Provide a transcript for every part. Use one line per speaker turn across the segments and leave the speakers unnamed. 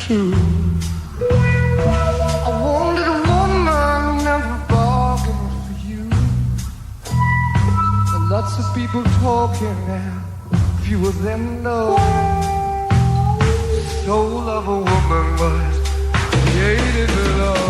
true. I wanted a woman never bargained for you. But lots of people talking now, few of them know. Soul of a woman was created below.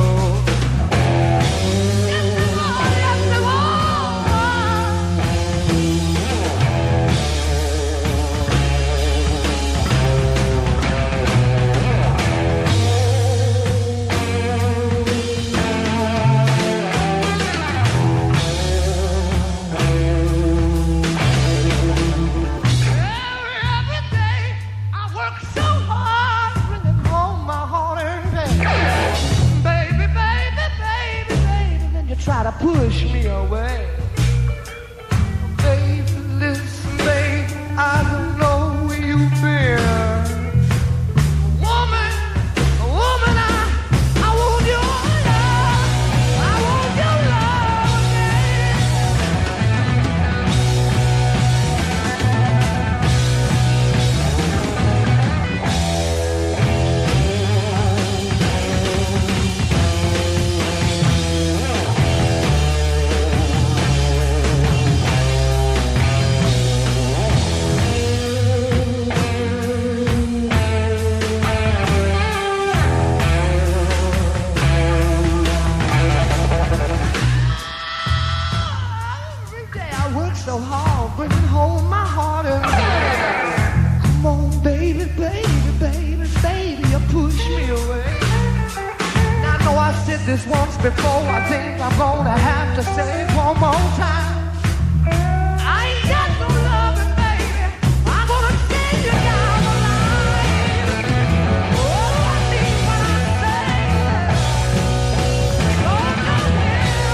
Try to push me away. Baby, listen, baby, I don't know where you've been. Woman, I want your love. I want your love, so hard, bringing home my heart and come on, baby, baby, baby, baby, you push me away. And I know I said this once before, I think I'm gonna have to say it one more time. I ain't got no loving, baby, I'm gonna send you down the line. Oh, I mean what I say. Oh, come here.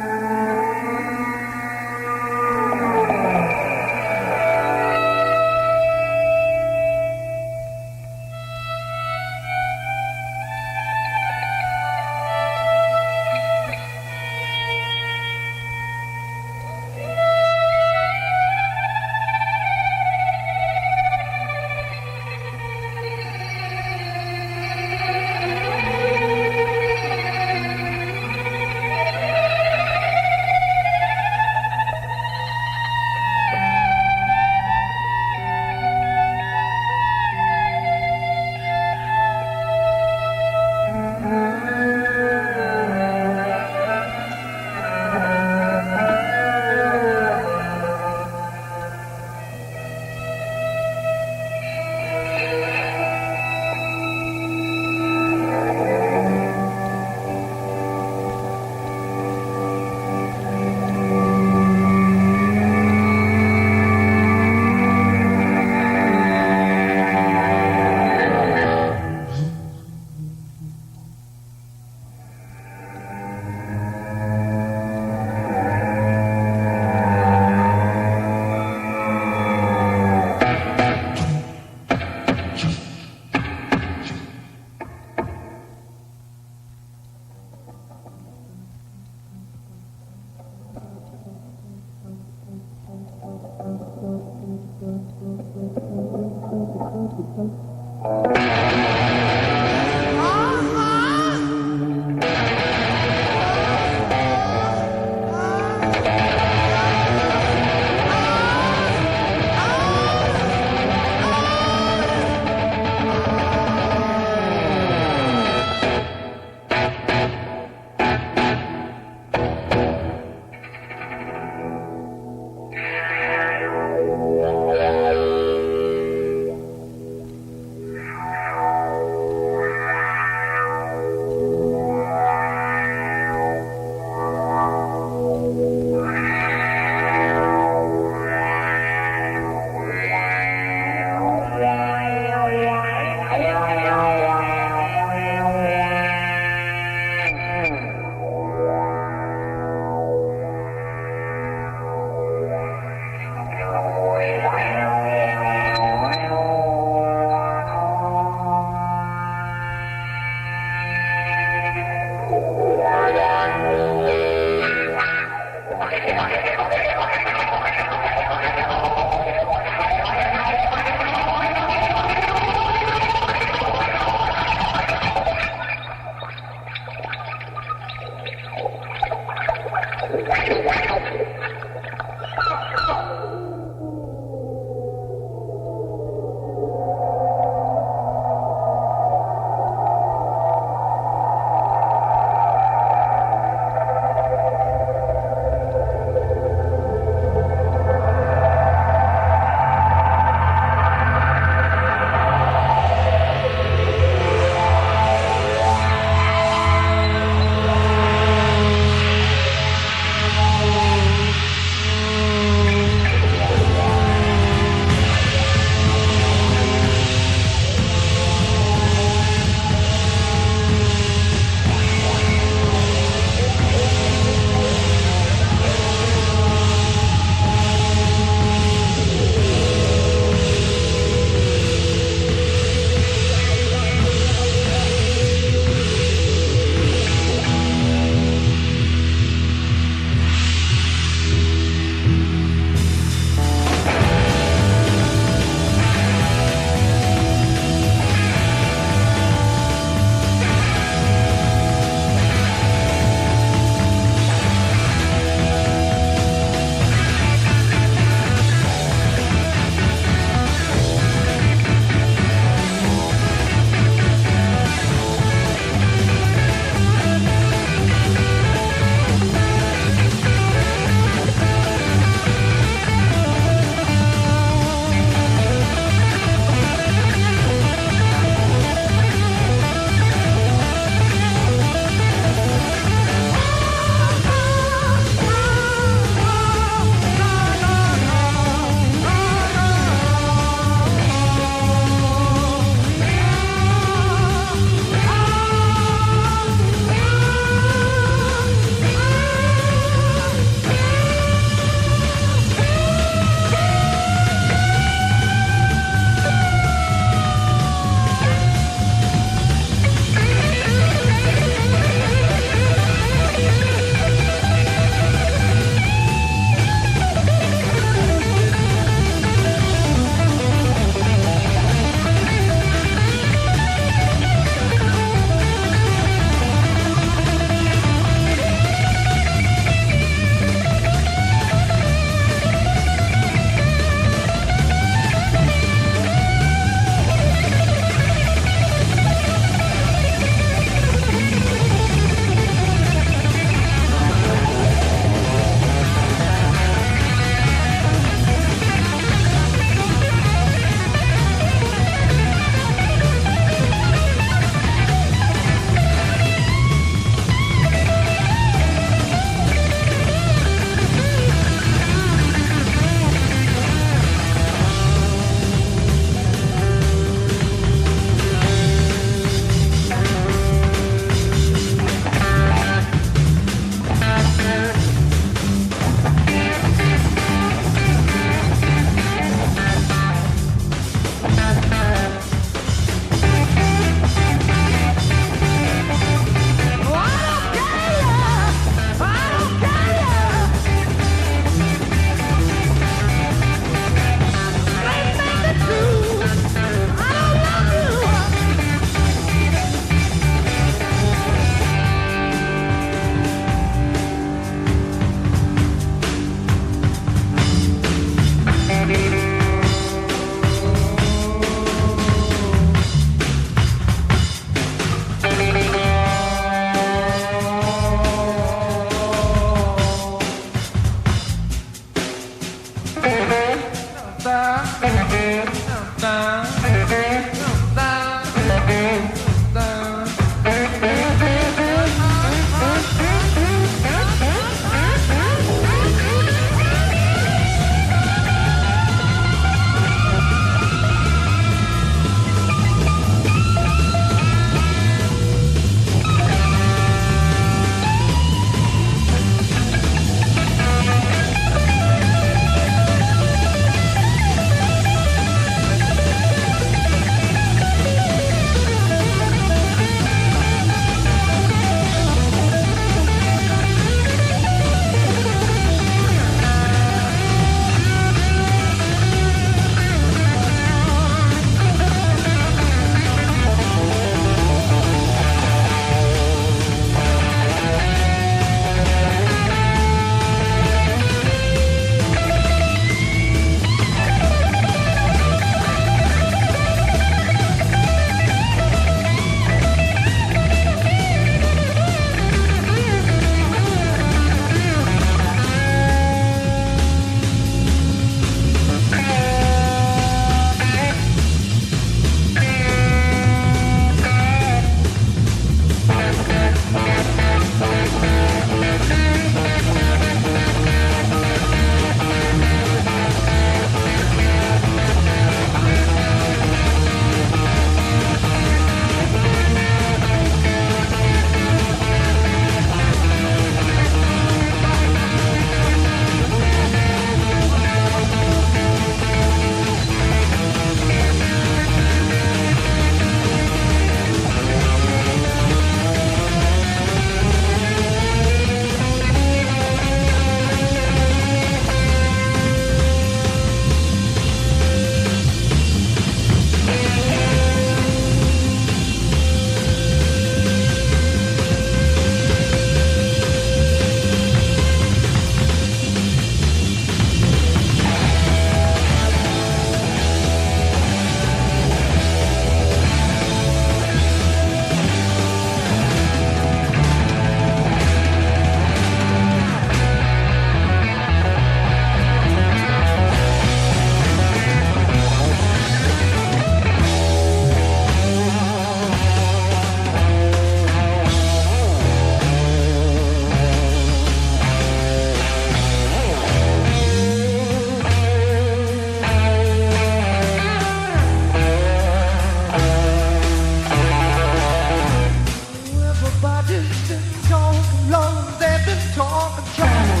Everybody's been talking love, they've been talking trash.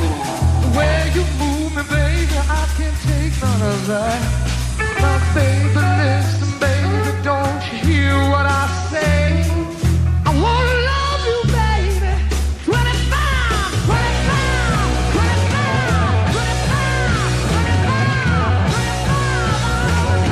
The way you move me, baby, I can't take none of that. Now, baby, listen, baby, don't you hear what I say? I wanna love you, baby. 25, 25, 25, 25, 25, 25.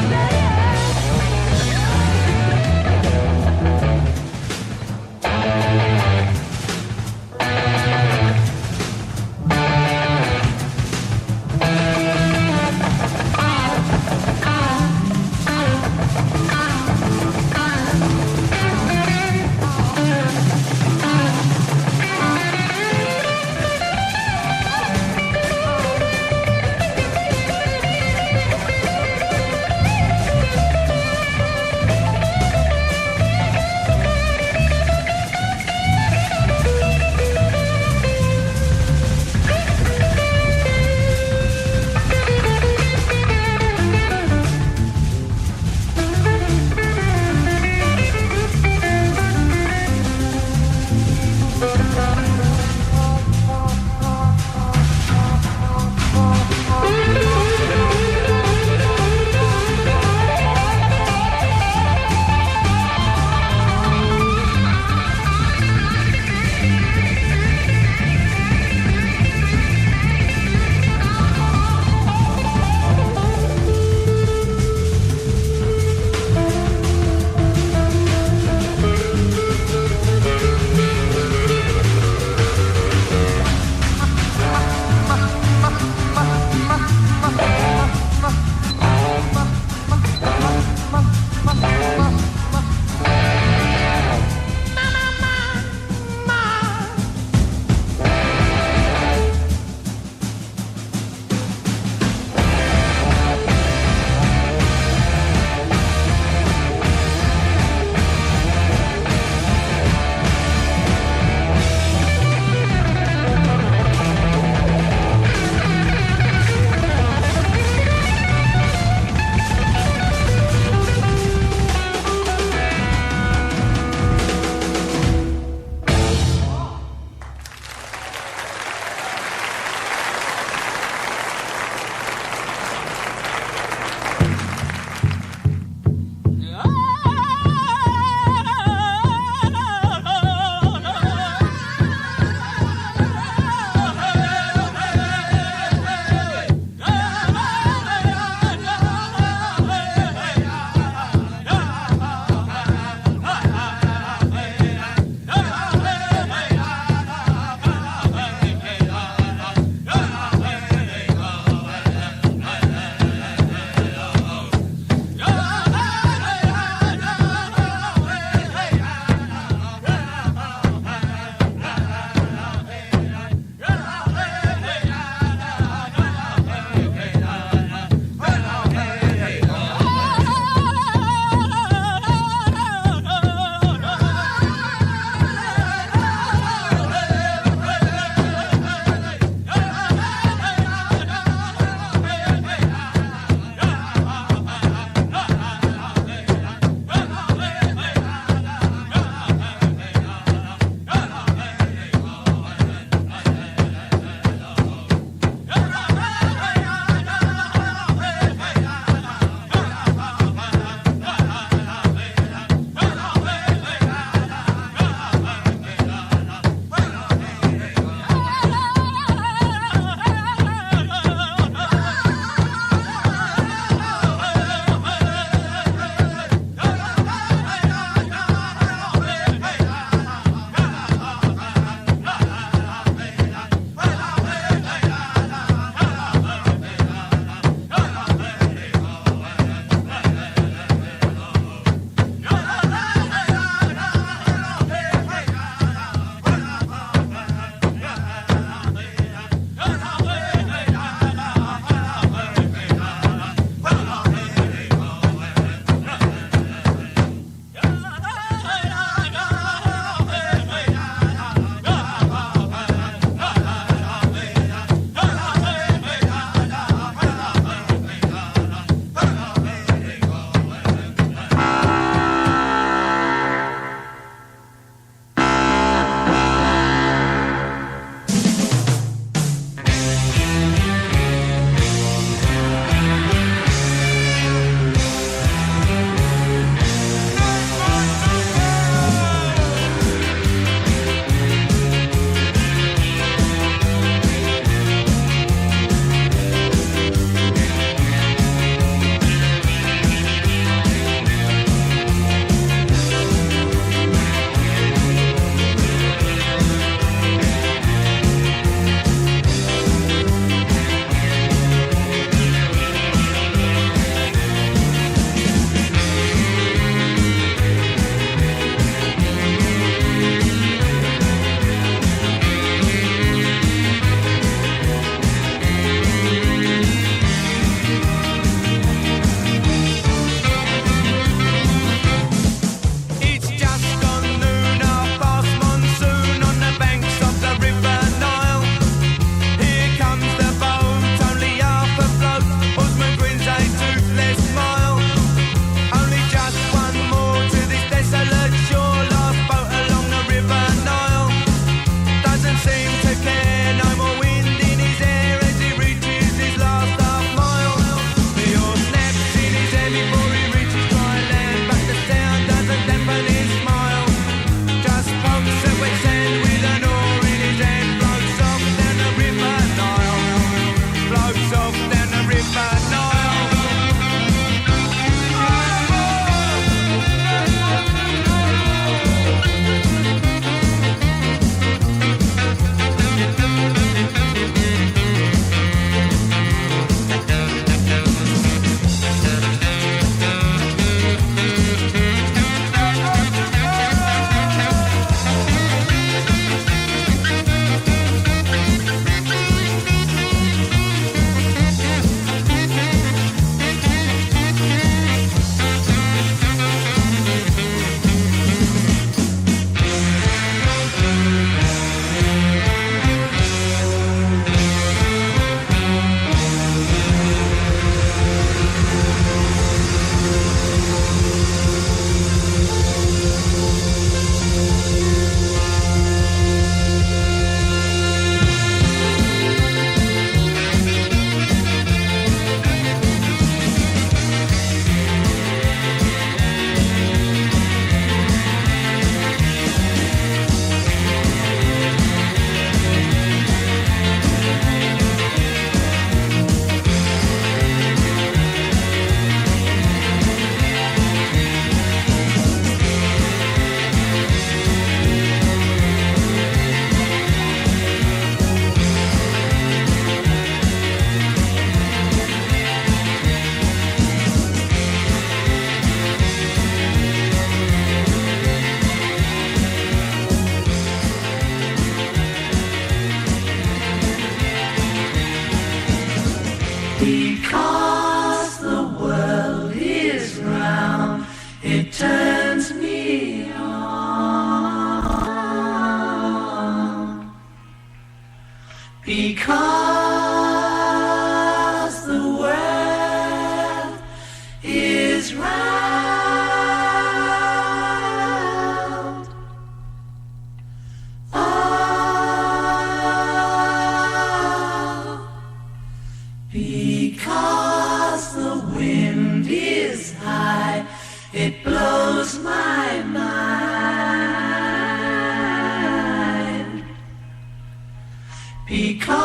because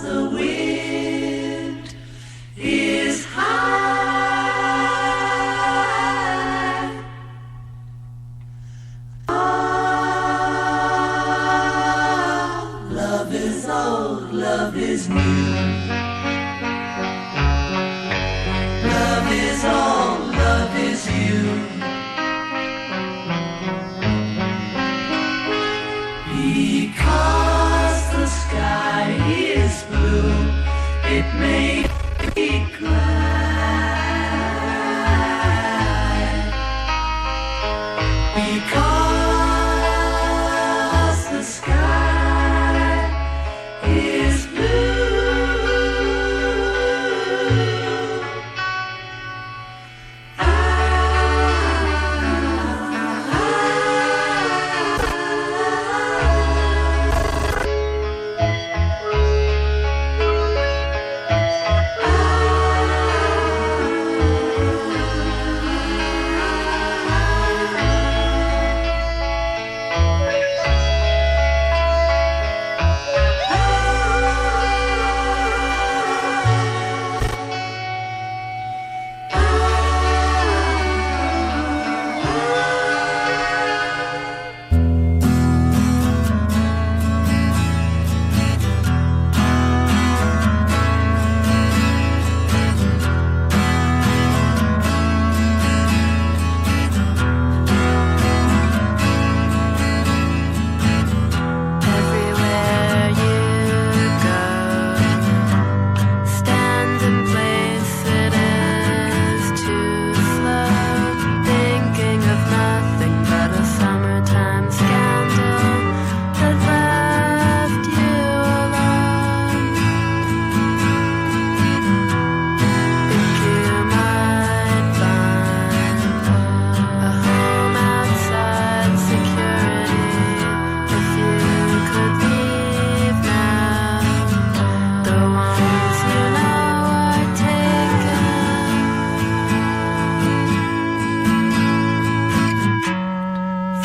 the wind is high. Oh, love is old, love is new. Love is all, love is you. Because the sky is blue, it made me cry. Because the sky is blue,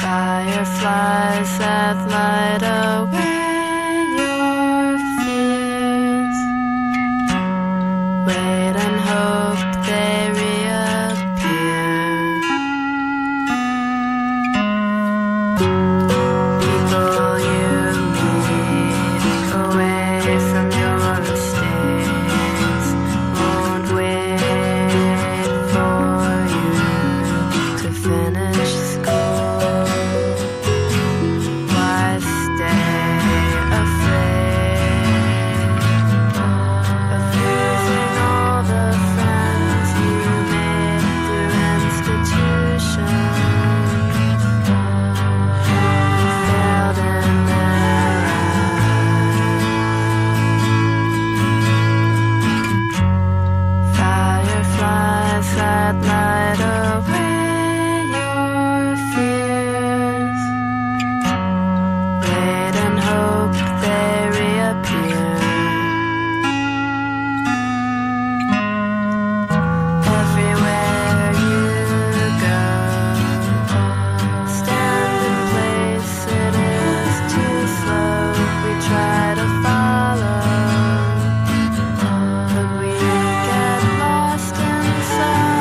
fireflies that light away your fears. Wait and hope they reappear. People you meet away from your estates won't wait for you to finish school. Why stay afraid of losing all the friends you made through institutions? Failed in their eyes. Fireflies that light away your fears. Wait and hope they reappear. Everywhere you go, stand in place, it is too slow. We try to follow, but we get lost inside.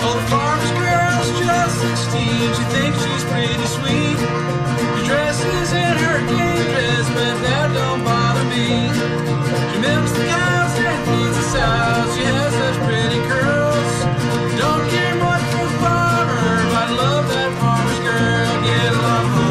Oh, the farmer's girl's just 16. She thinks she's pretty sweet. Her dress is in her game dress, but that don't bother me. She milks the cows and feeds the sows. She has such pretty curls. Don't care much for the farmer, but I love that farmer's girl. Get along.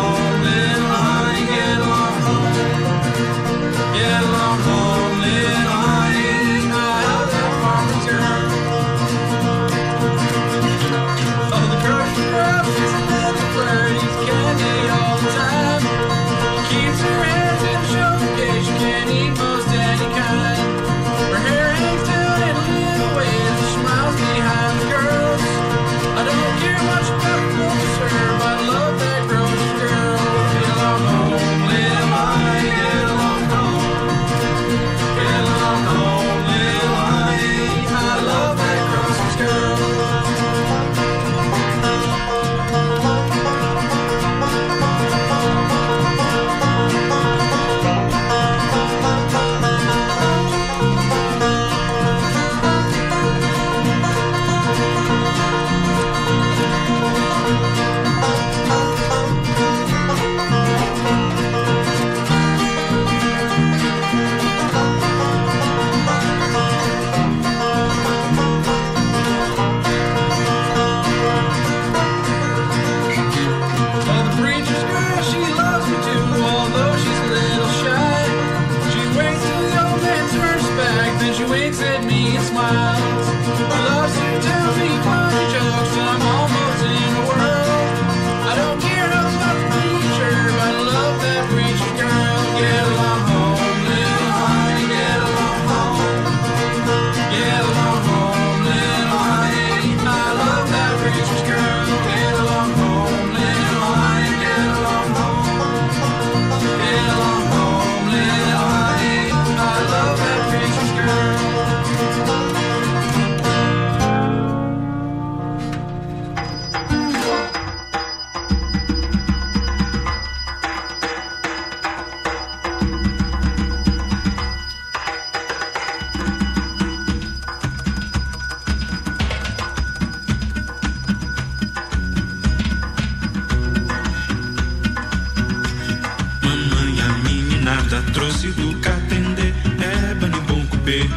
Teresa trouxe do Catendê, é banibom cupê,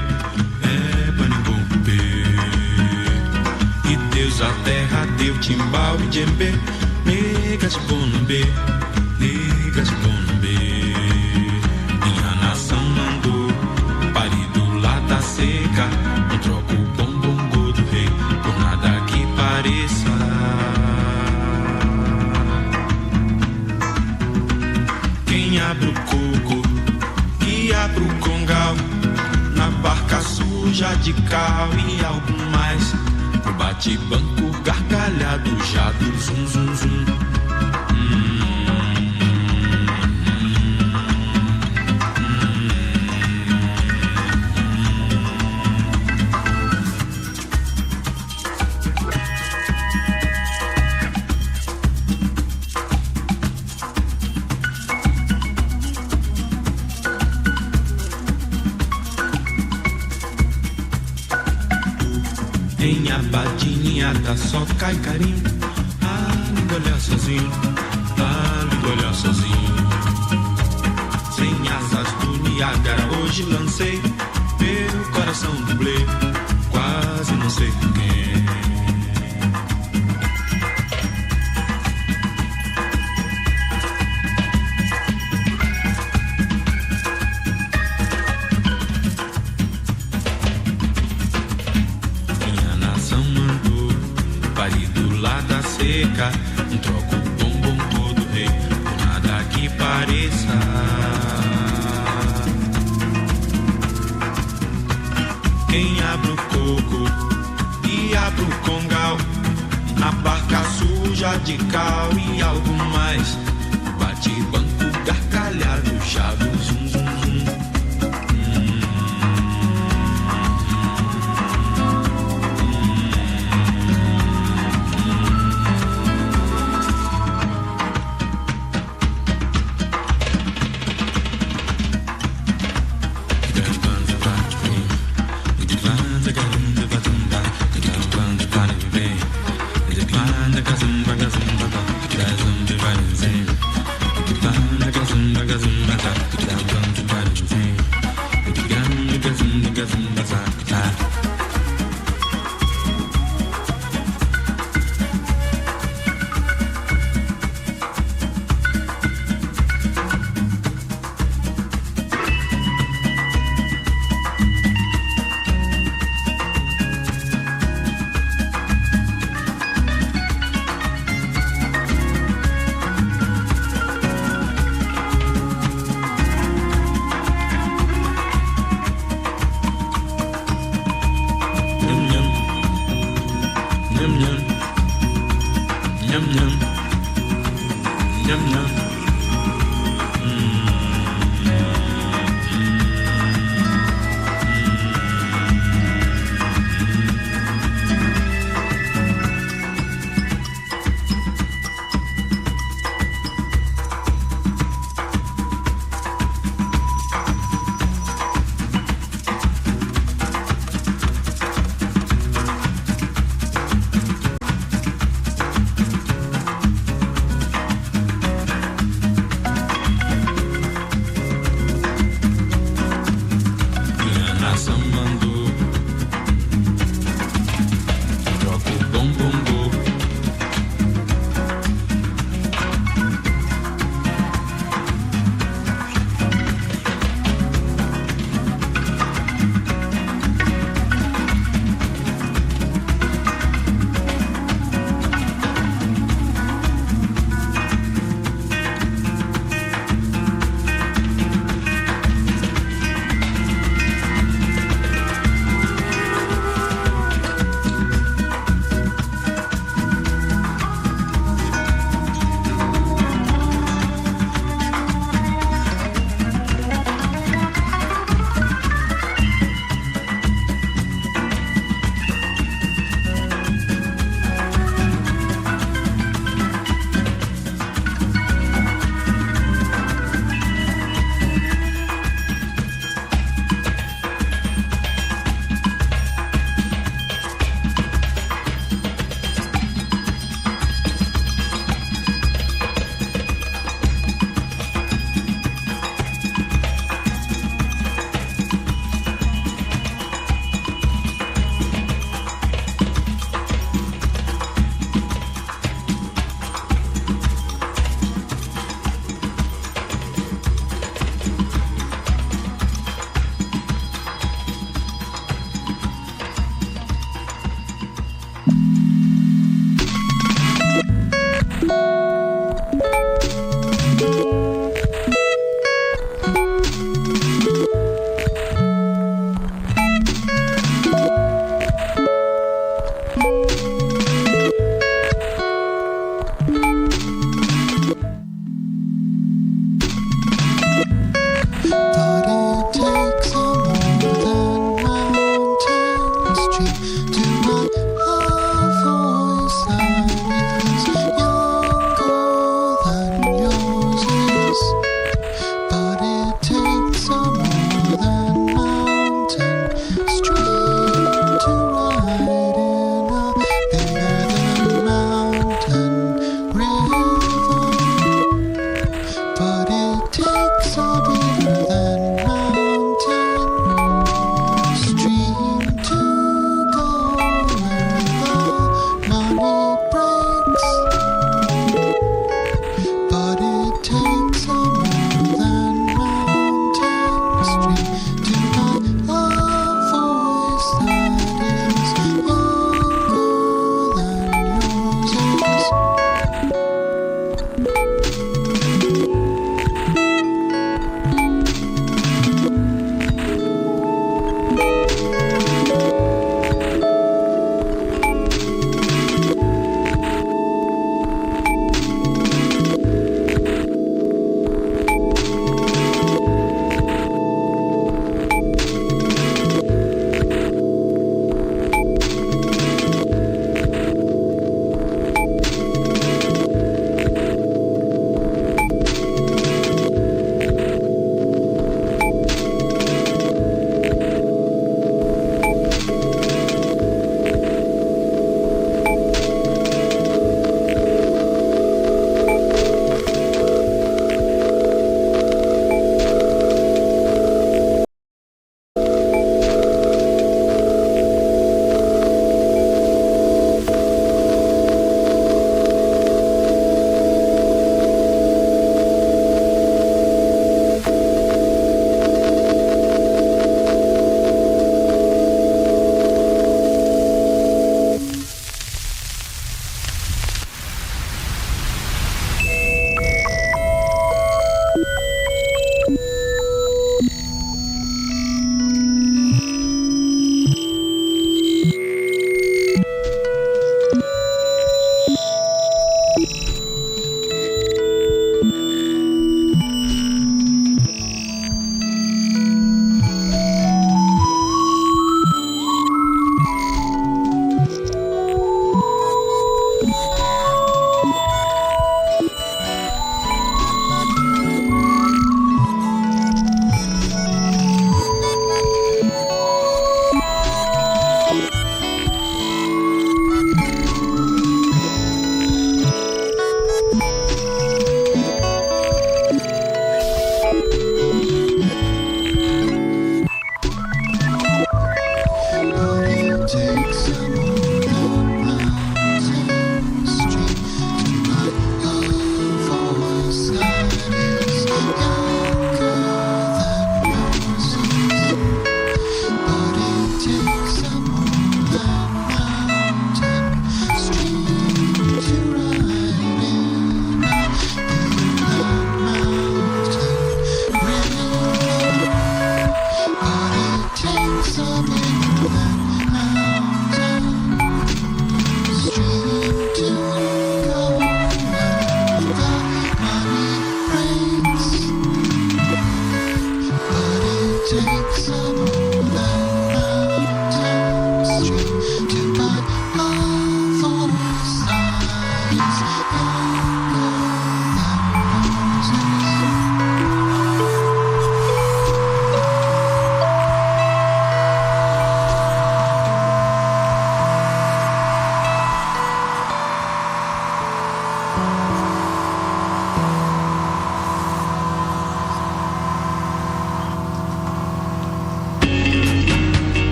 é banibom cupê. E Deus a terra deu timbal e djembe, nega de bonambê, nega de bonambê. Minha nação mandou parido lá da seca, não troco o bombongo do rei por nada que pareça. Quem abre o coco e abre o congal, na barca suja de cal e algo mais, no bate-banco gargalhado já do zum zum zum. Em abadinhada só cai carinho, lindo olhar sozinho, lindo olhar sozinho. Sem asas do Niágara hoje lancei, meu coração dublê, quase não sei por quem. Não troco o bombom todo rei por nada que pareça. Quem abre o coco e abre o congal, na barca suja de cal e algo mais, bate banco gargalhado, chave zum zum zum.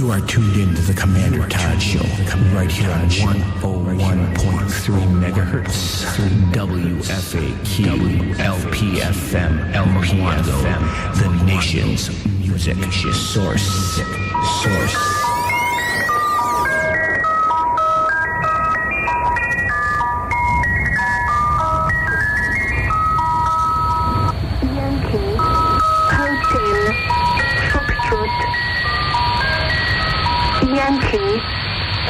You are tuned in to the Commander Todd Show, right here on 101.3 megahertz, WFAQ, LPFM, LPFM, the nation's music source.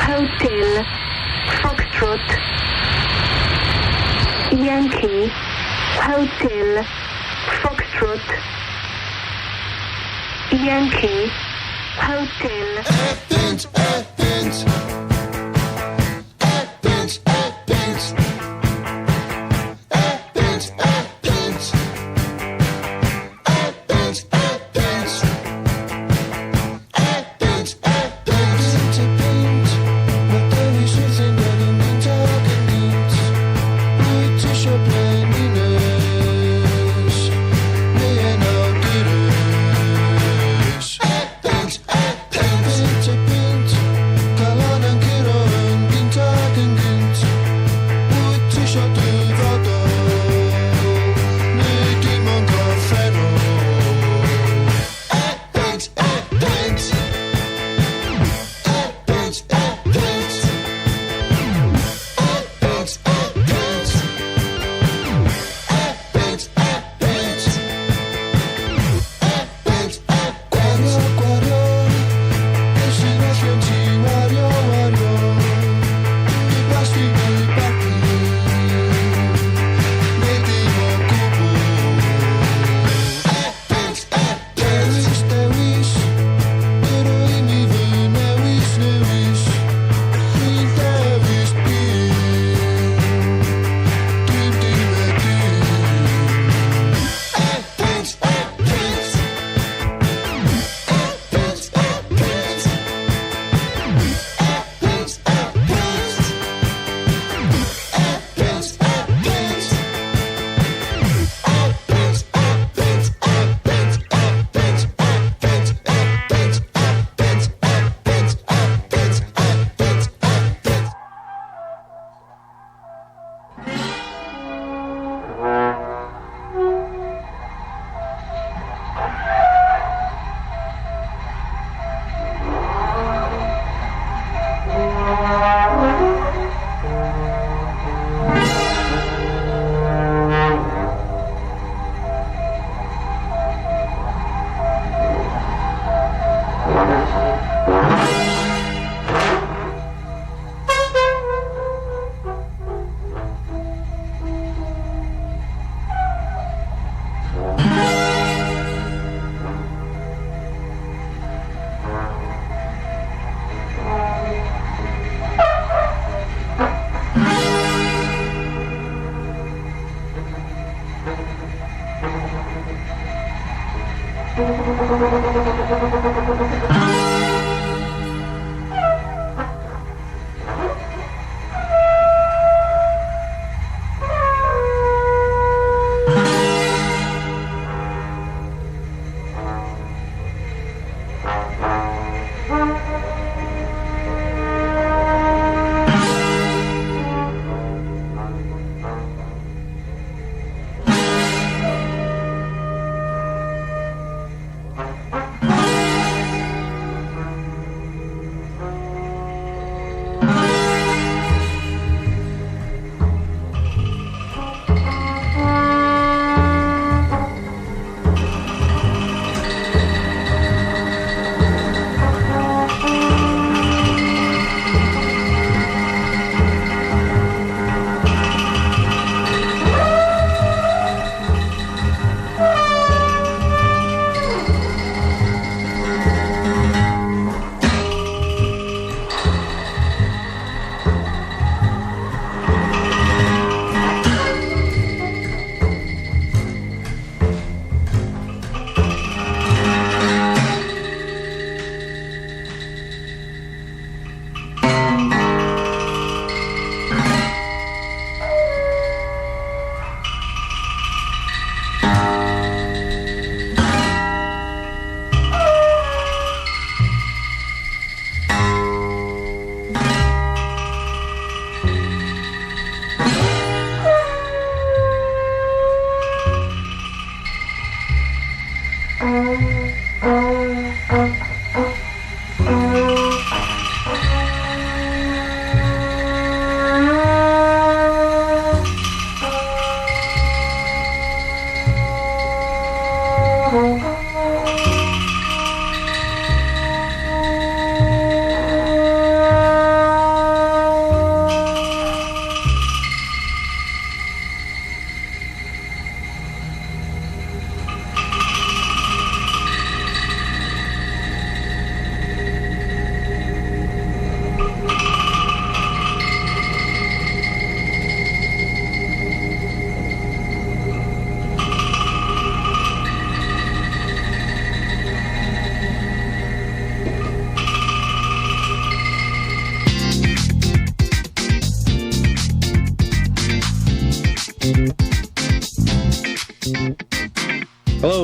Hotel, Foxtrot, Yankee, Hotel, Foxtrot, Yankee, Hotel.
Athens, Athens. Athens, Athens. Athens, Athens. Athens, Athens. Athens, Athens. Paint, met de wisjes en dan in de taken niet. Niet te shop planines. Nee en nou die rust. Athens, Athens. Paint,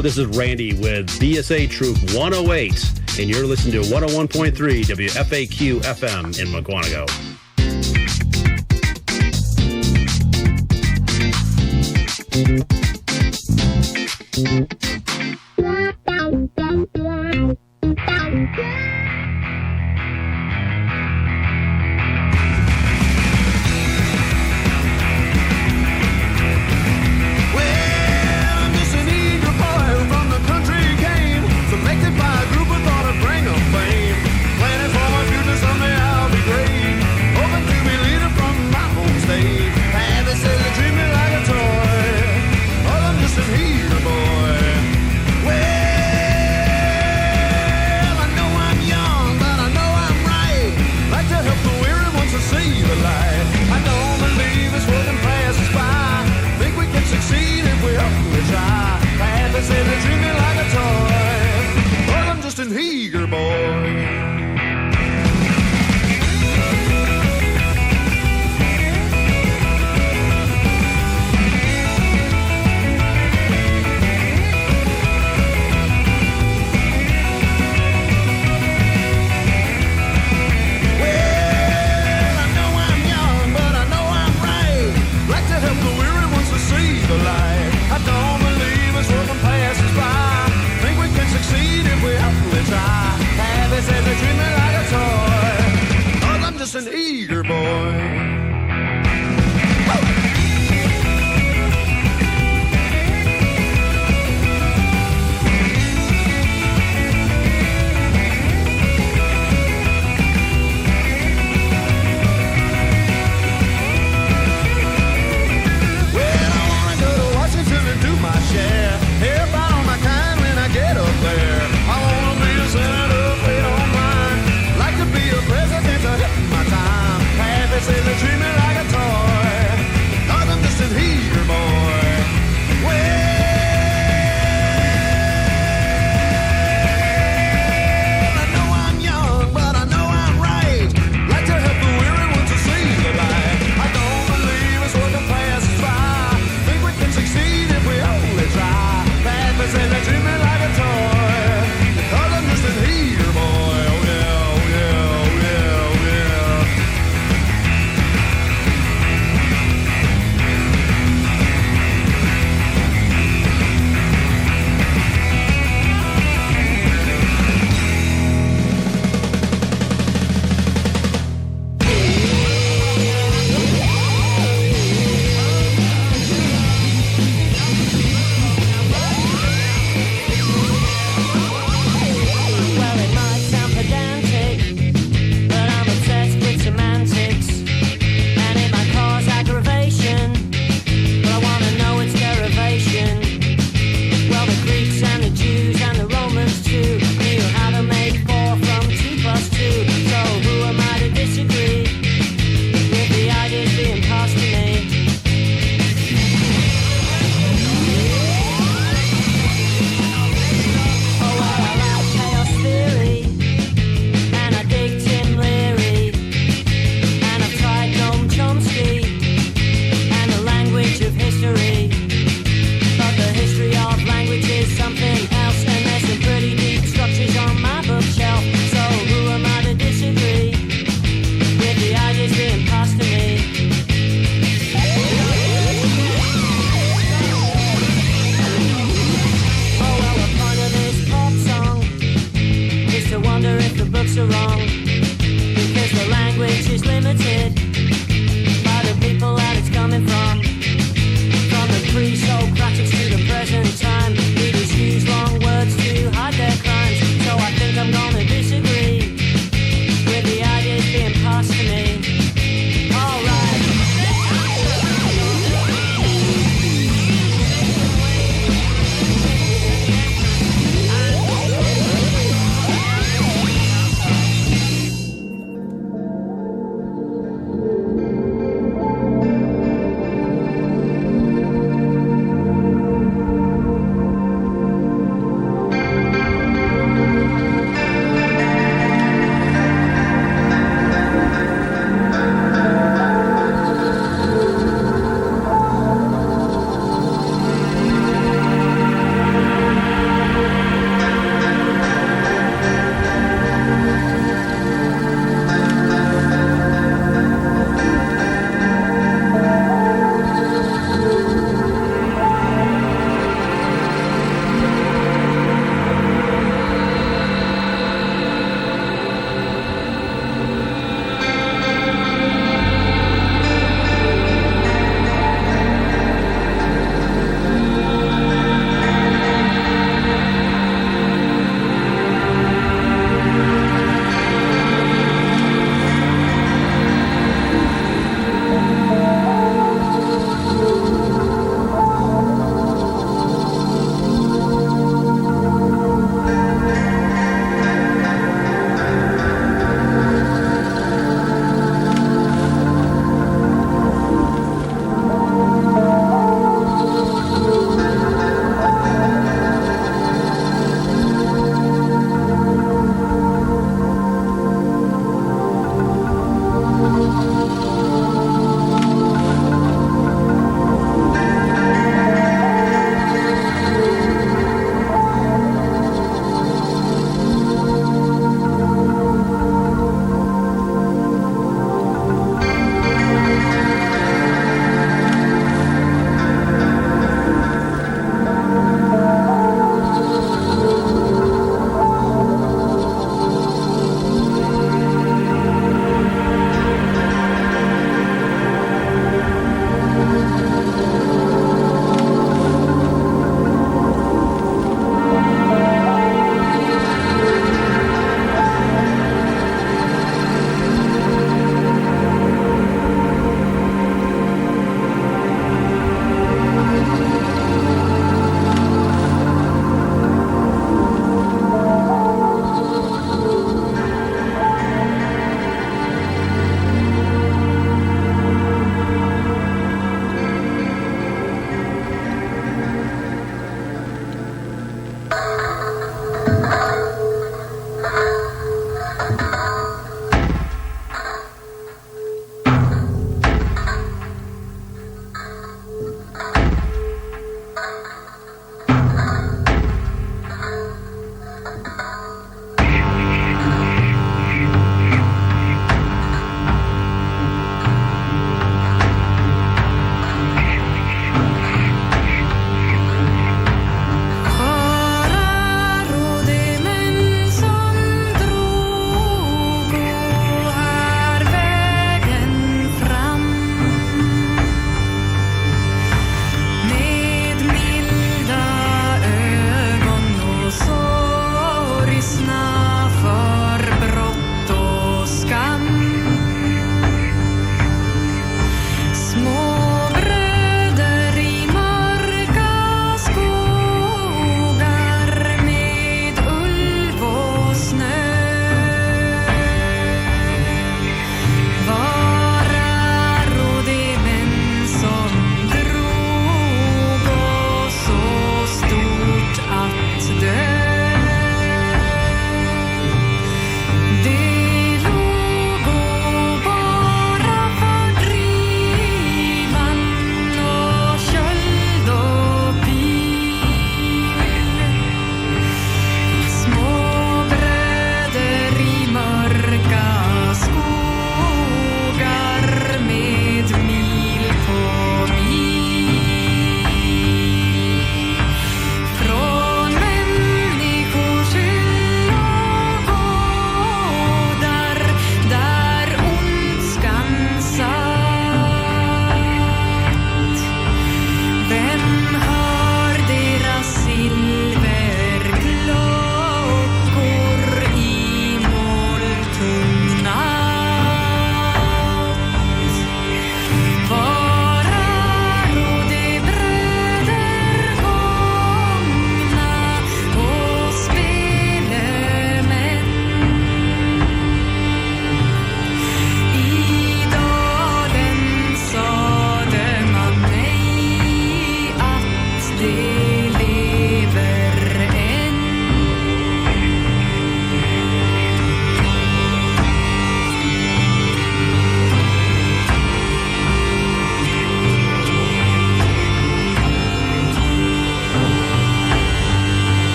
Hello, this is Randy with BSA Troop 108, and you're listening to 101.3 WFAQ FM in Mukwonago.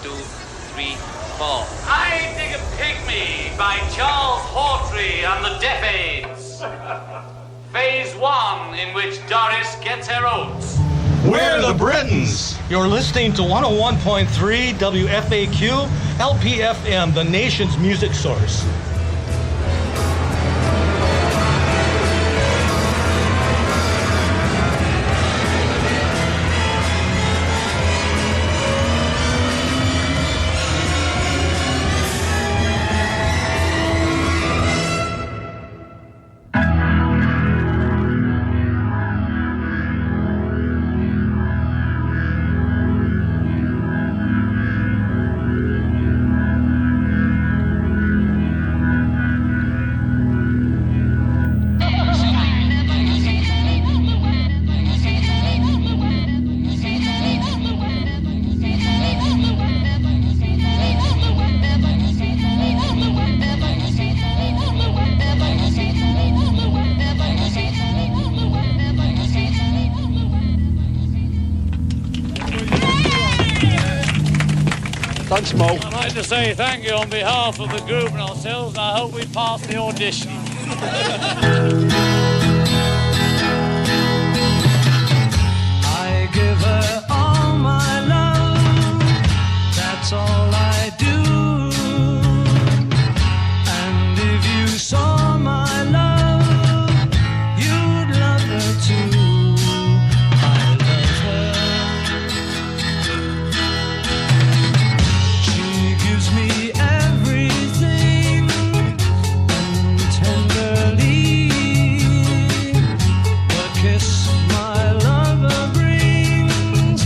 2, 3, 4.
I Dig a Pygmy by Charles Hawtrey and the Deaf Aids. Phase 1, in which Doris gets her oats.
We're the Britons. You're listening to 101.3 WFAQ LPFM, the nation's music source.
Thanks, Mo.
I'd like to say thank you on behalf of the group and ourselves, and I hope we pass the audition.
I give her all my love, that's all I do. And if you saw my love, you'd love her too. I love her. She gives me everything tenderly. A kiss my lover brings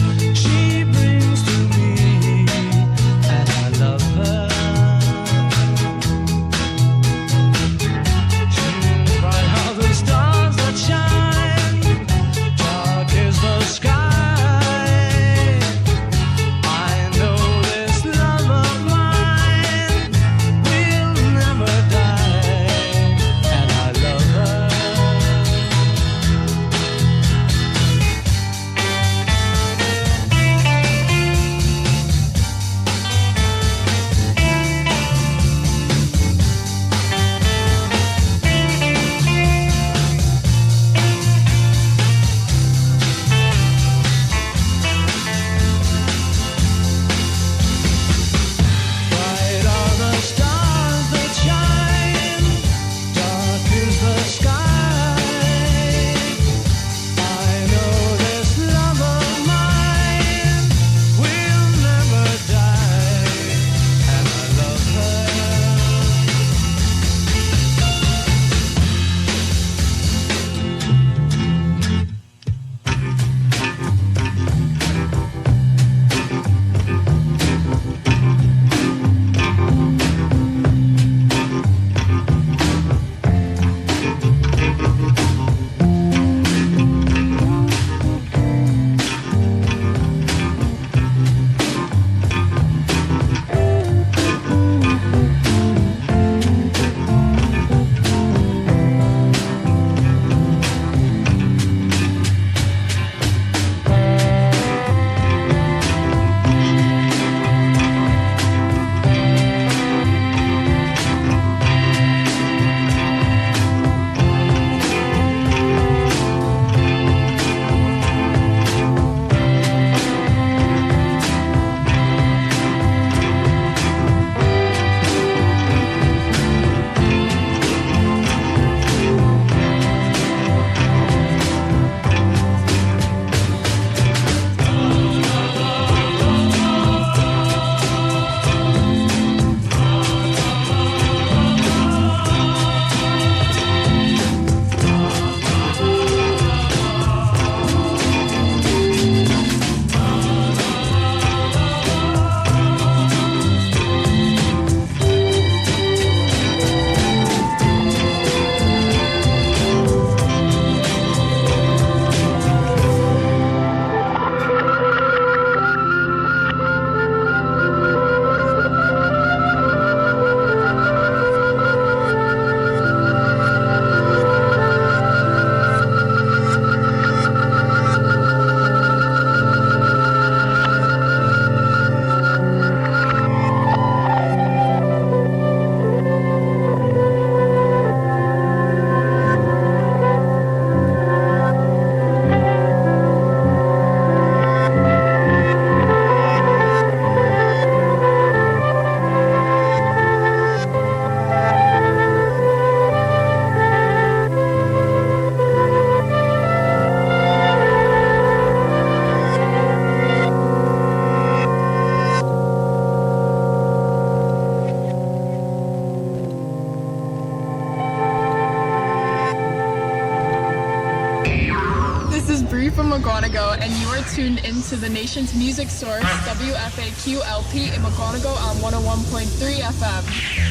from McGonigal, and you are tuned into the nation's music source, WFAQ LP in McGonigal on 101.3 FM.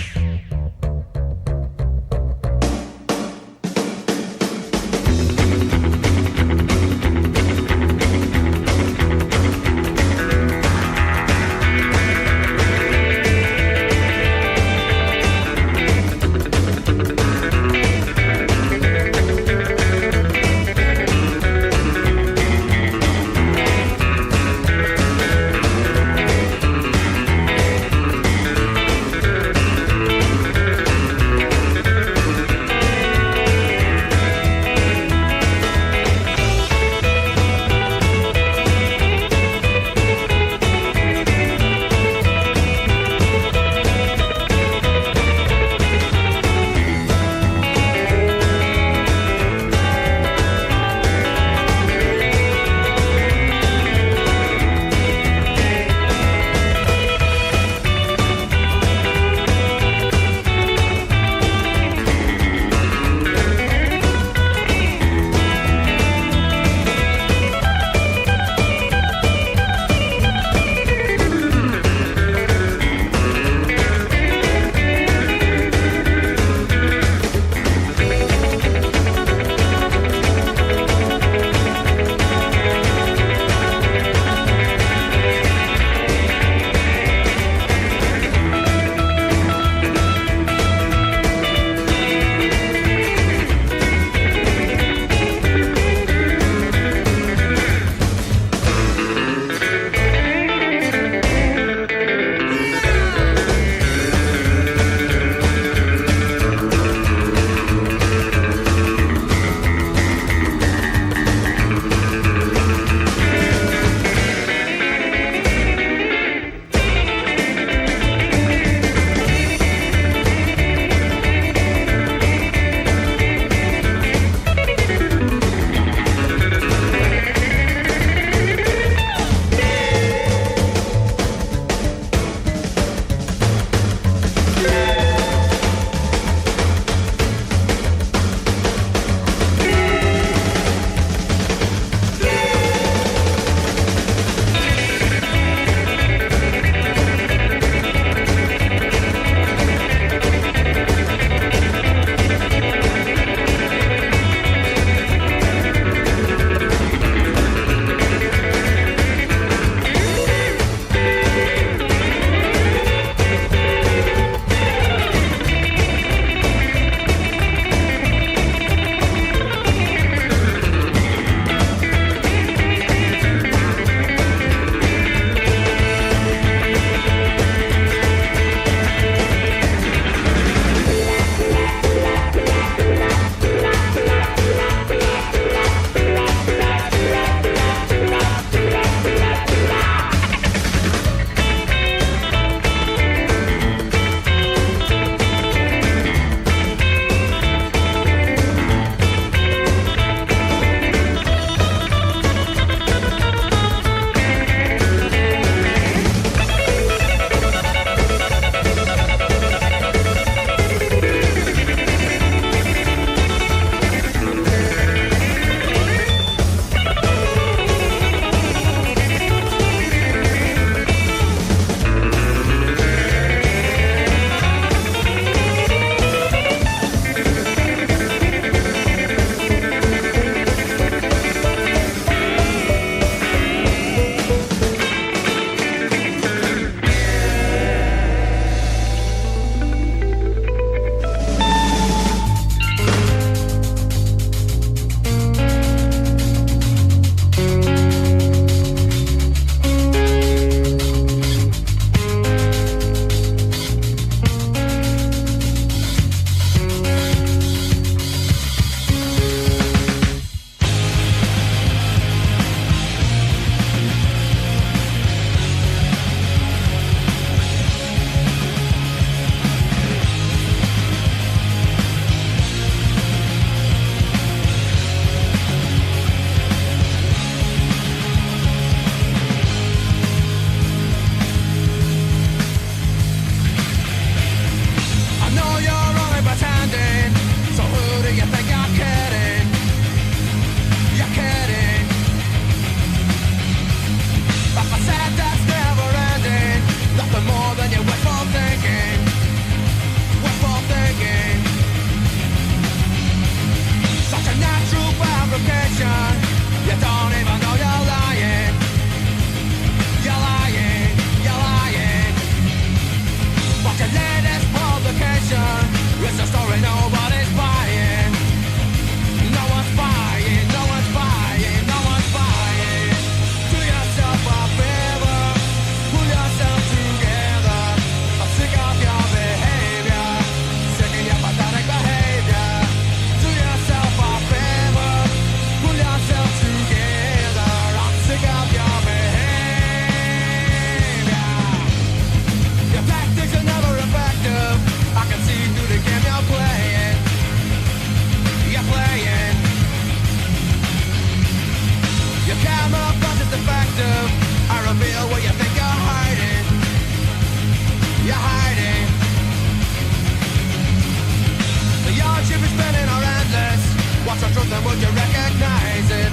that's the truth, and would you recognize it?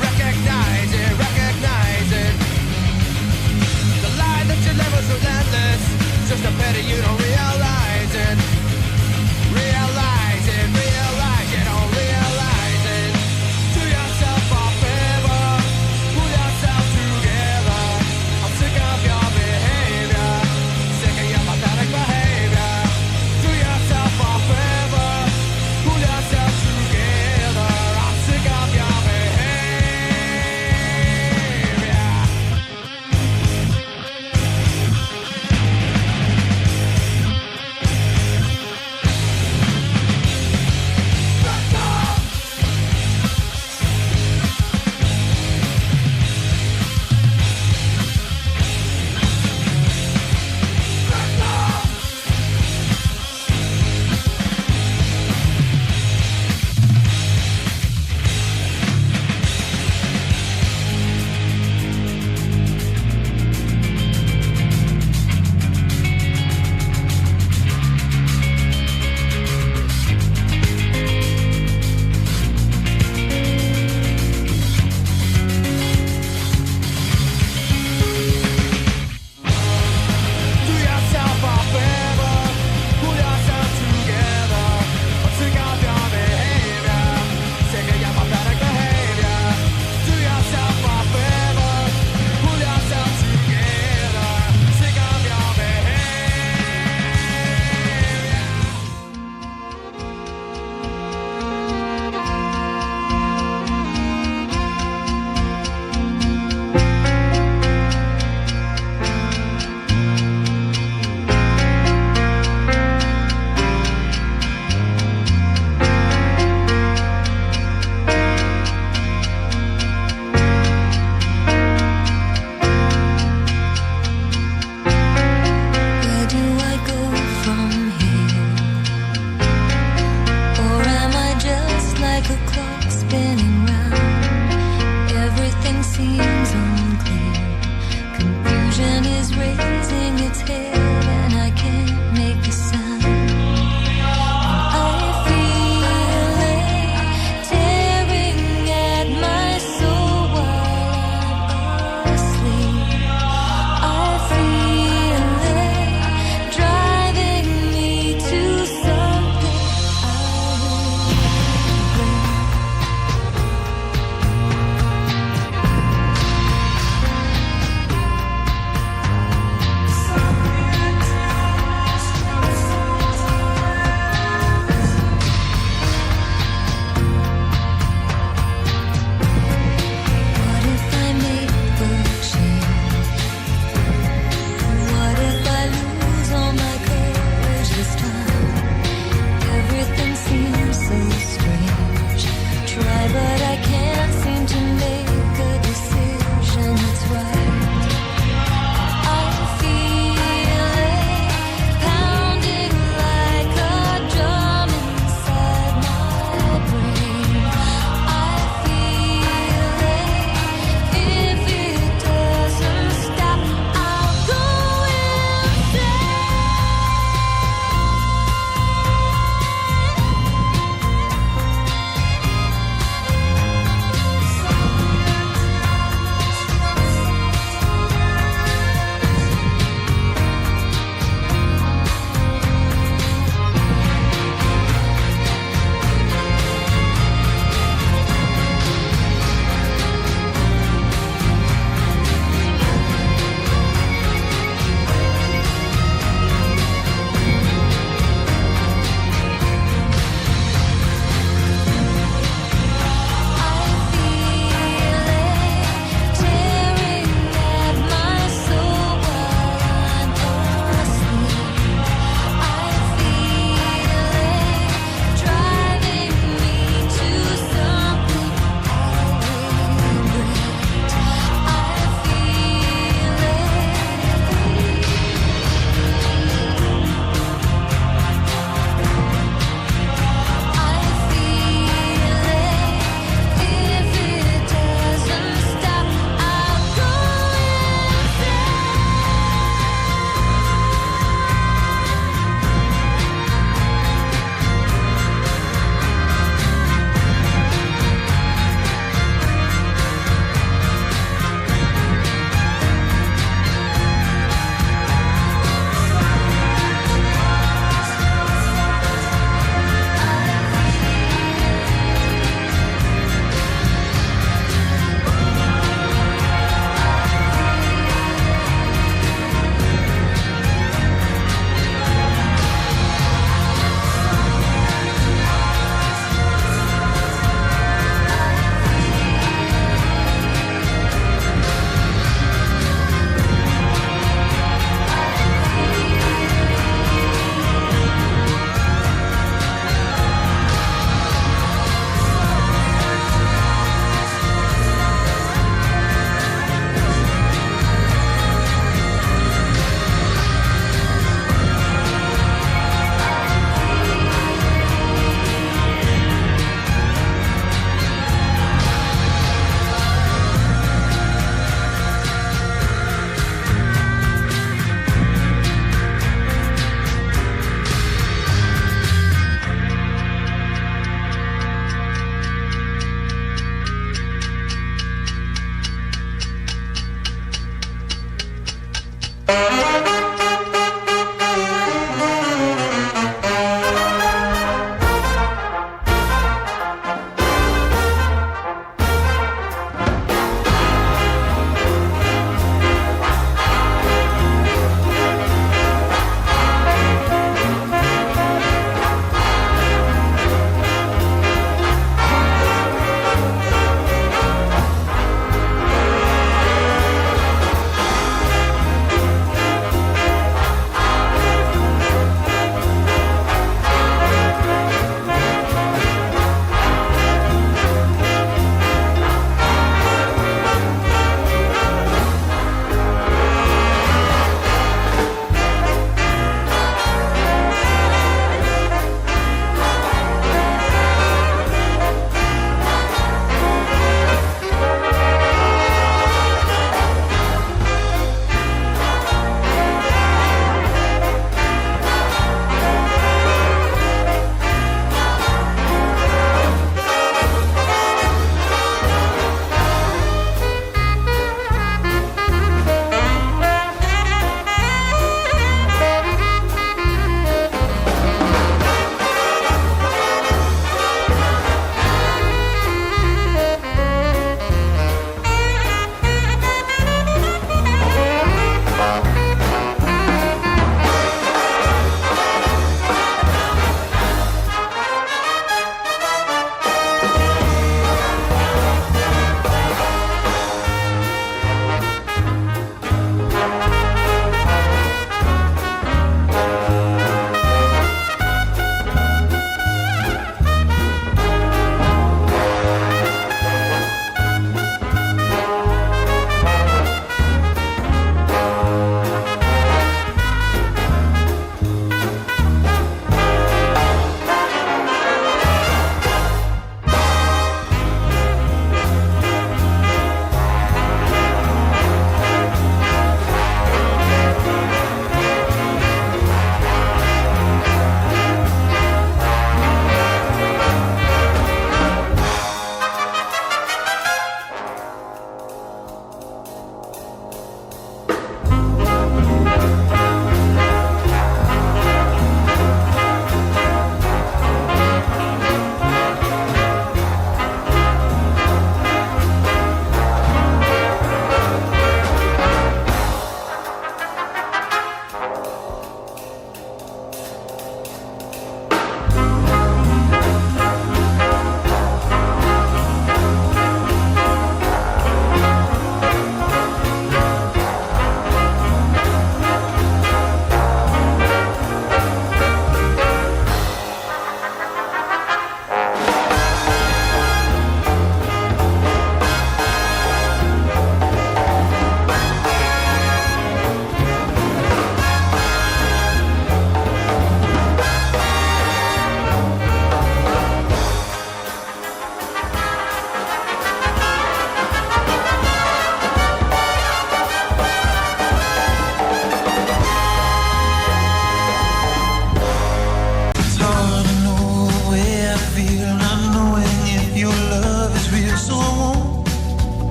Recognize it, recognize it. The lie that you live is relentless. It's just a pity you don't realize it. Realize it, realize you don't realize it. Do yourself a favor, pull yourself together. I'm sick of your behavior, sick of your pathetic behavior. Do yourself a favor, pull yourself together. I'm sick of your behavior.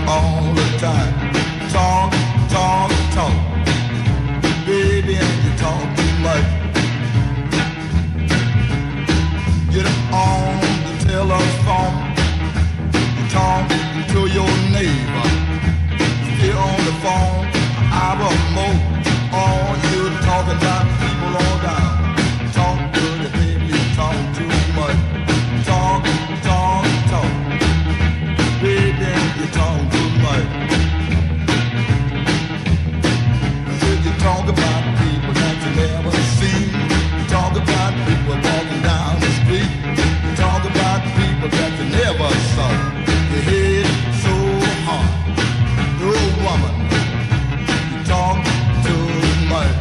all the time. Talk, talk, talk. Baby, and you talk too much. Get on the telephone. Talk to your neighbor. Stay on the phone an hour more. All you talking about people all down. Talk to the baby, you talk too much. Talk, talk, talk. Baby, you talk too much. You talk about people that you never see. You talk about people walking down the street. You talk about people that you never saw. Your head so hard. No woman. You talk too much.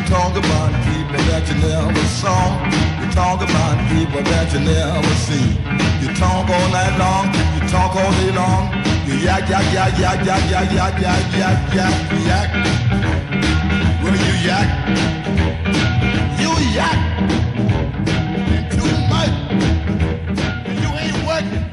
Talk about people that you never saw. You talk about people that you never see. You talk all night long. You talk all day long. You yak, yak, yak, yak, yak, yak, yak, yak, yak, yak, yak. Well, you yak. You yak. Too much. You ain't working.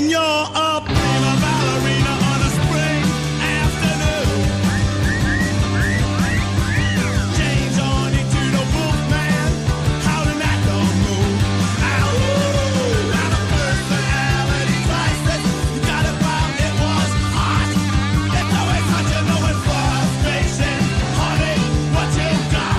when you're a prima ballerina on a spring afternoon. Change on into the Wolfman, howling at the moon. Ooh, and a personality crisis. You got it while it was hot. It's always hot, you know it's frustration. Honey, what you got?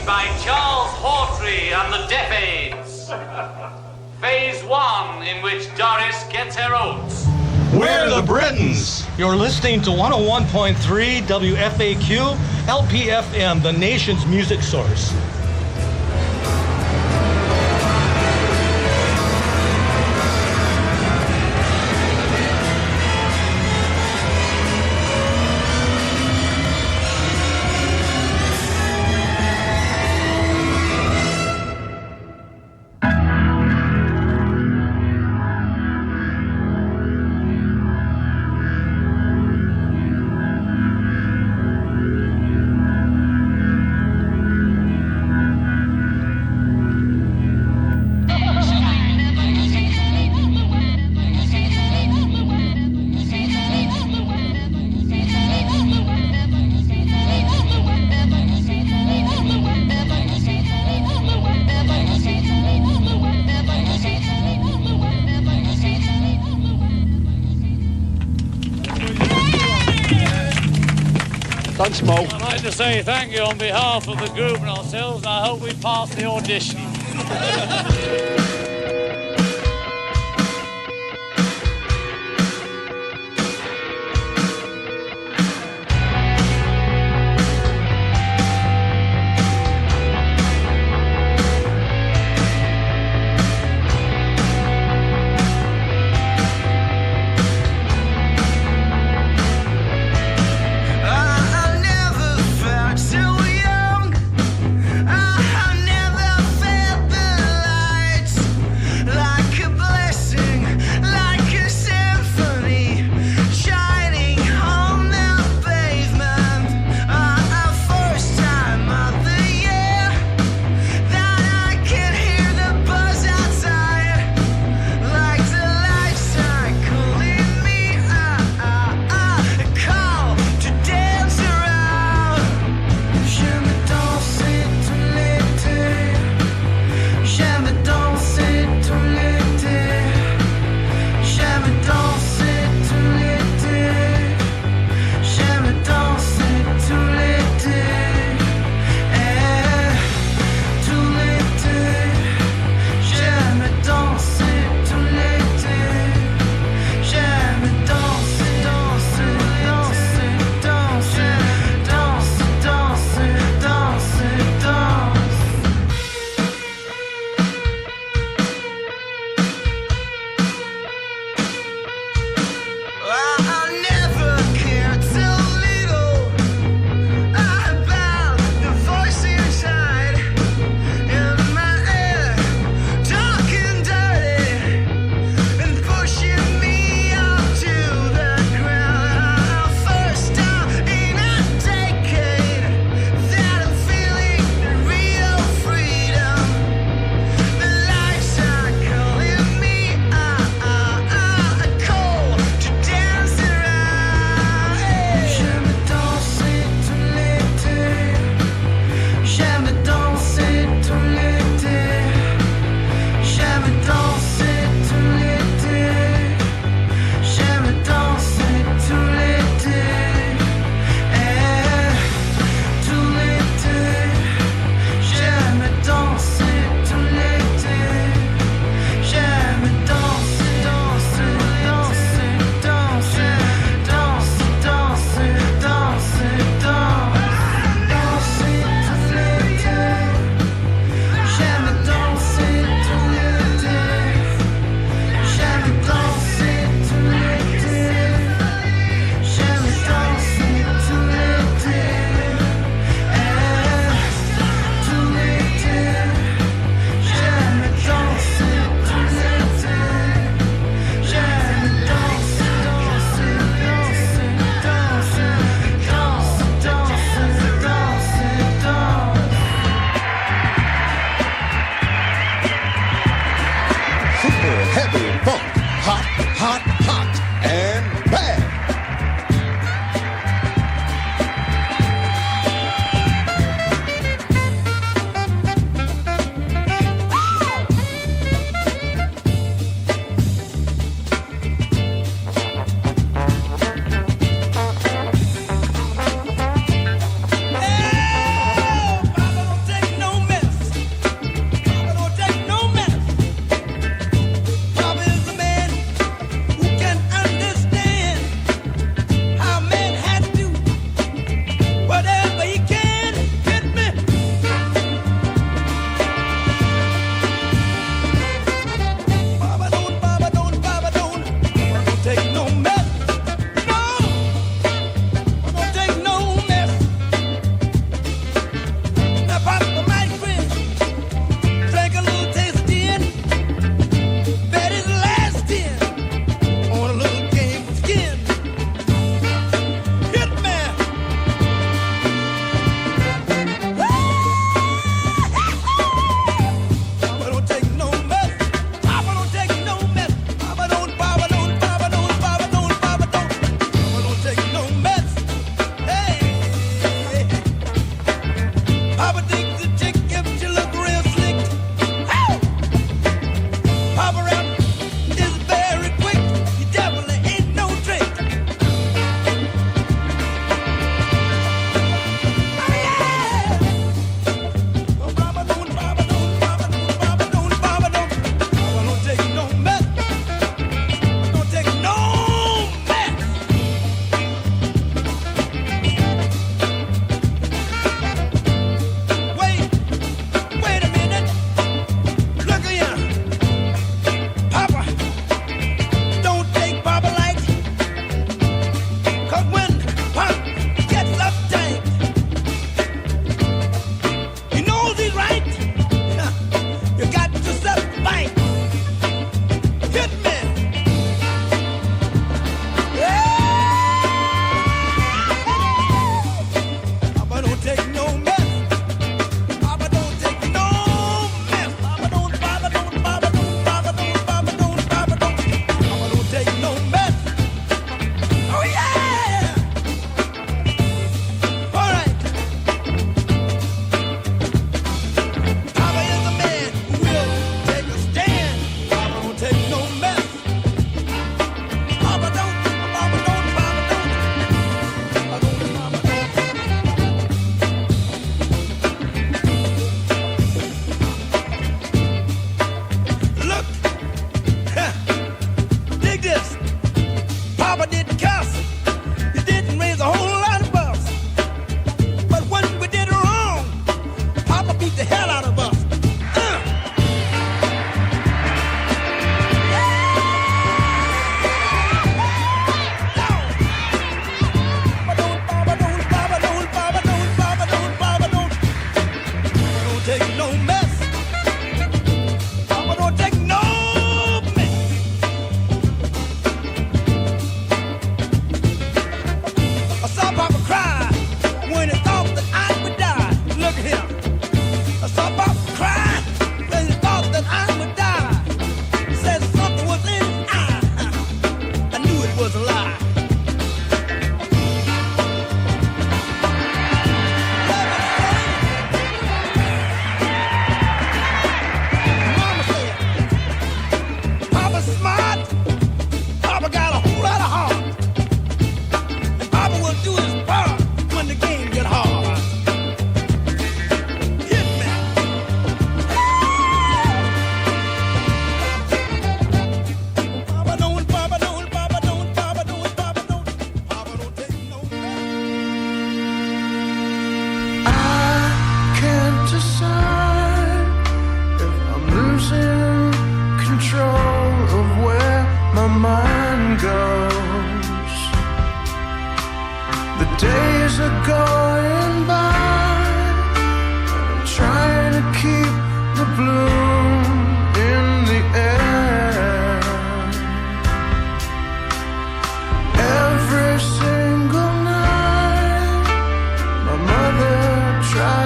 by Charles Hawtrey and the Deaf Aids. Phase 1, in which Doris gets her oats.
We're the Britons. You're listening to 101.3 WFAQ LPFM, the nation's music source.
Thanks, Mo.
I'd like to say thank you on behalf of the group and ourselves, and I hope we pass the audition.
I never felt the lights.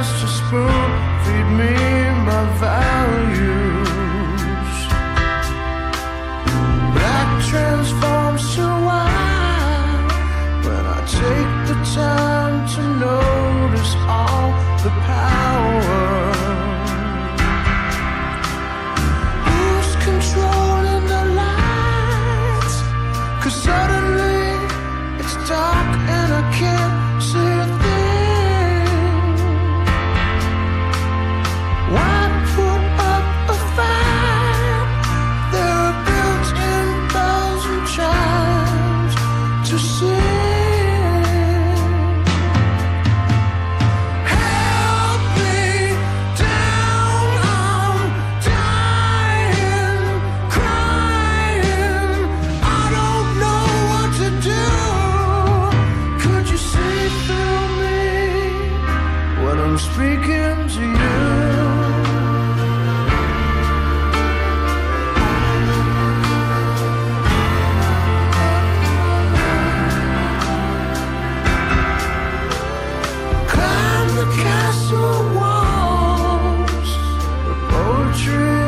tries to spoon feed me my values. Black transforms to white when I take the time to notice all the power. Who's controlling the lights? 'Cause suddenly it's dark and I can't see a thing. Why put up a fight? There are built-in bells and chimes to sing. Help me down, I'm dying, crying. I don't know what to do. Could you see through me when I'm speaking to you? Climb the castle walls where poetry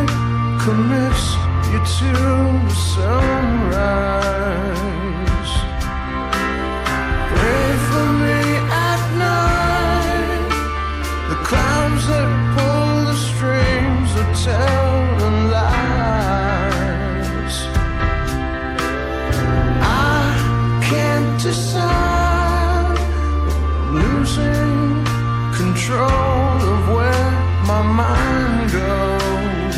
commits you to the sunrise. Pray for me at night. The clowns that pull the strings are telling lies. I can't decide. I'm losing control of where my mind goes.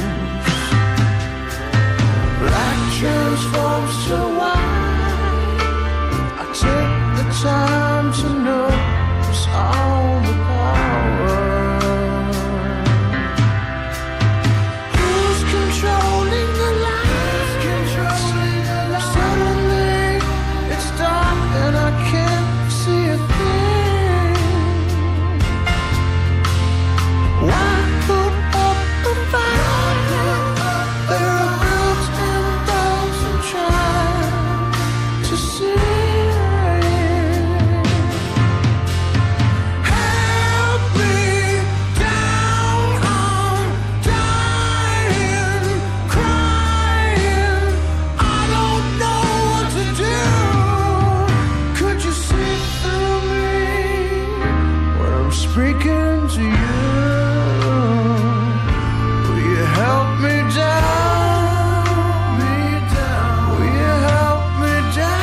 Black transforms to white. I take the time to notice all the power. Who's controlling the lights? Suddenly it's dark and I can't see a thing. Why put up a fight? There are built-in bells and chimes to sing. Help me down, I'm dying, crying. I don't know what to do. Could you see through me when I'm speaking to you? Will you help me down? Will you help me down?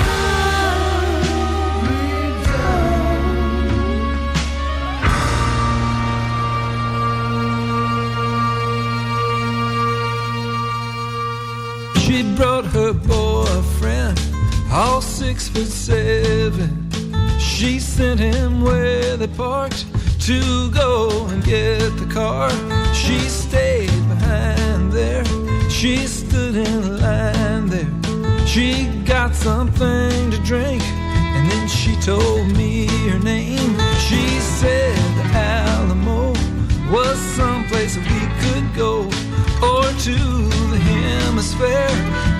She brought her boyfriend, all 6'7". She sent him where they parked to go and get the car. She stayed behind there. She stood in line there. She got something to drink, and then she told me her name. She said the Alamo was someplace that we could go, or to the hemisphere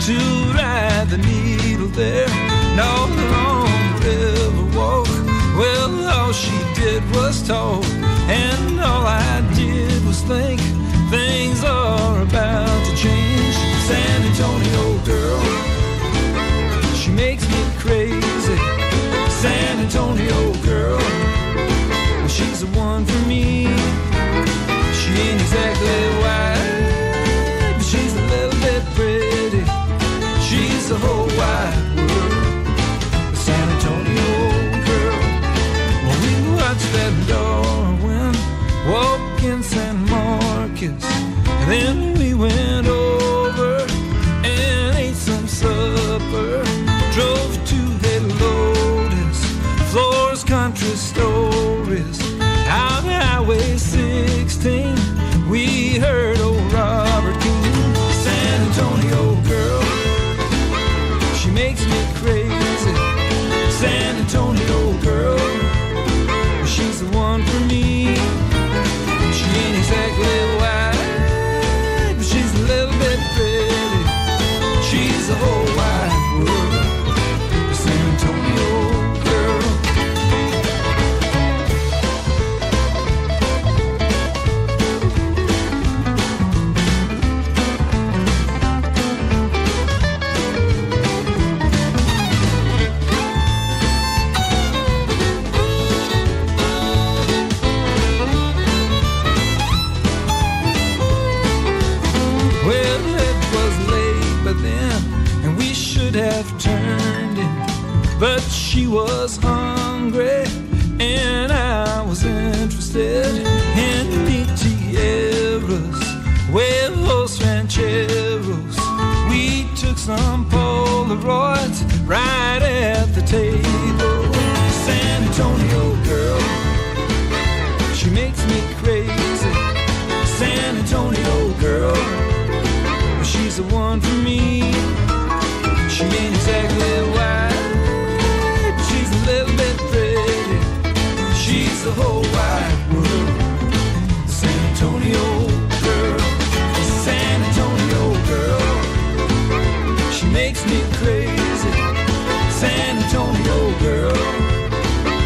to ride the needle there. And all along the river walk, well, all she did was talk, and all I did was think things are about to change. San Antonio girl, she makes me crazy. San Antonio girl, she's the one for me. She ain't exactly white, but she's a little bit pretty. She's the whole wide world, San Antonio girl. Well, we watched that Darwin walk in San Marcos, and then we went over and ate some supper. Drove to Head Lotus, Flora's Country Stories. Out Highway 16, we heard old Robert King. San Antonio girl, she makes me crazy. San Antonio girl, she's the one for me. She ain't exactly white, but she's a the one for me. She ain't exactly white, but she's a little bit pretty. She's the whole wide world. The San Antonio girl, the San Antonio girl. She makes me crazy. San Antonio girl,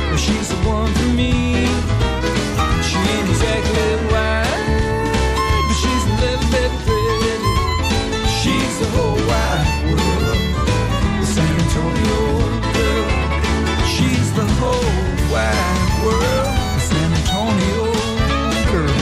well, she's the one for me. She ain't exactly white, but she's a little bit pretty. She's the whole wide world. The San Antonio girl. She's the whole wide world. The San Antonio girl.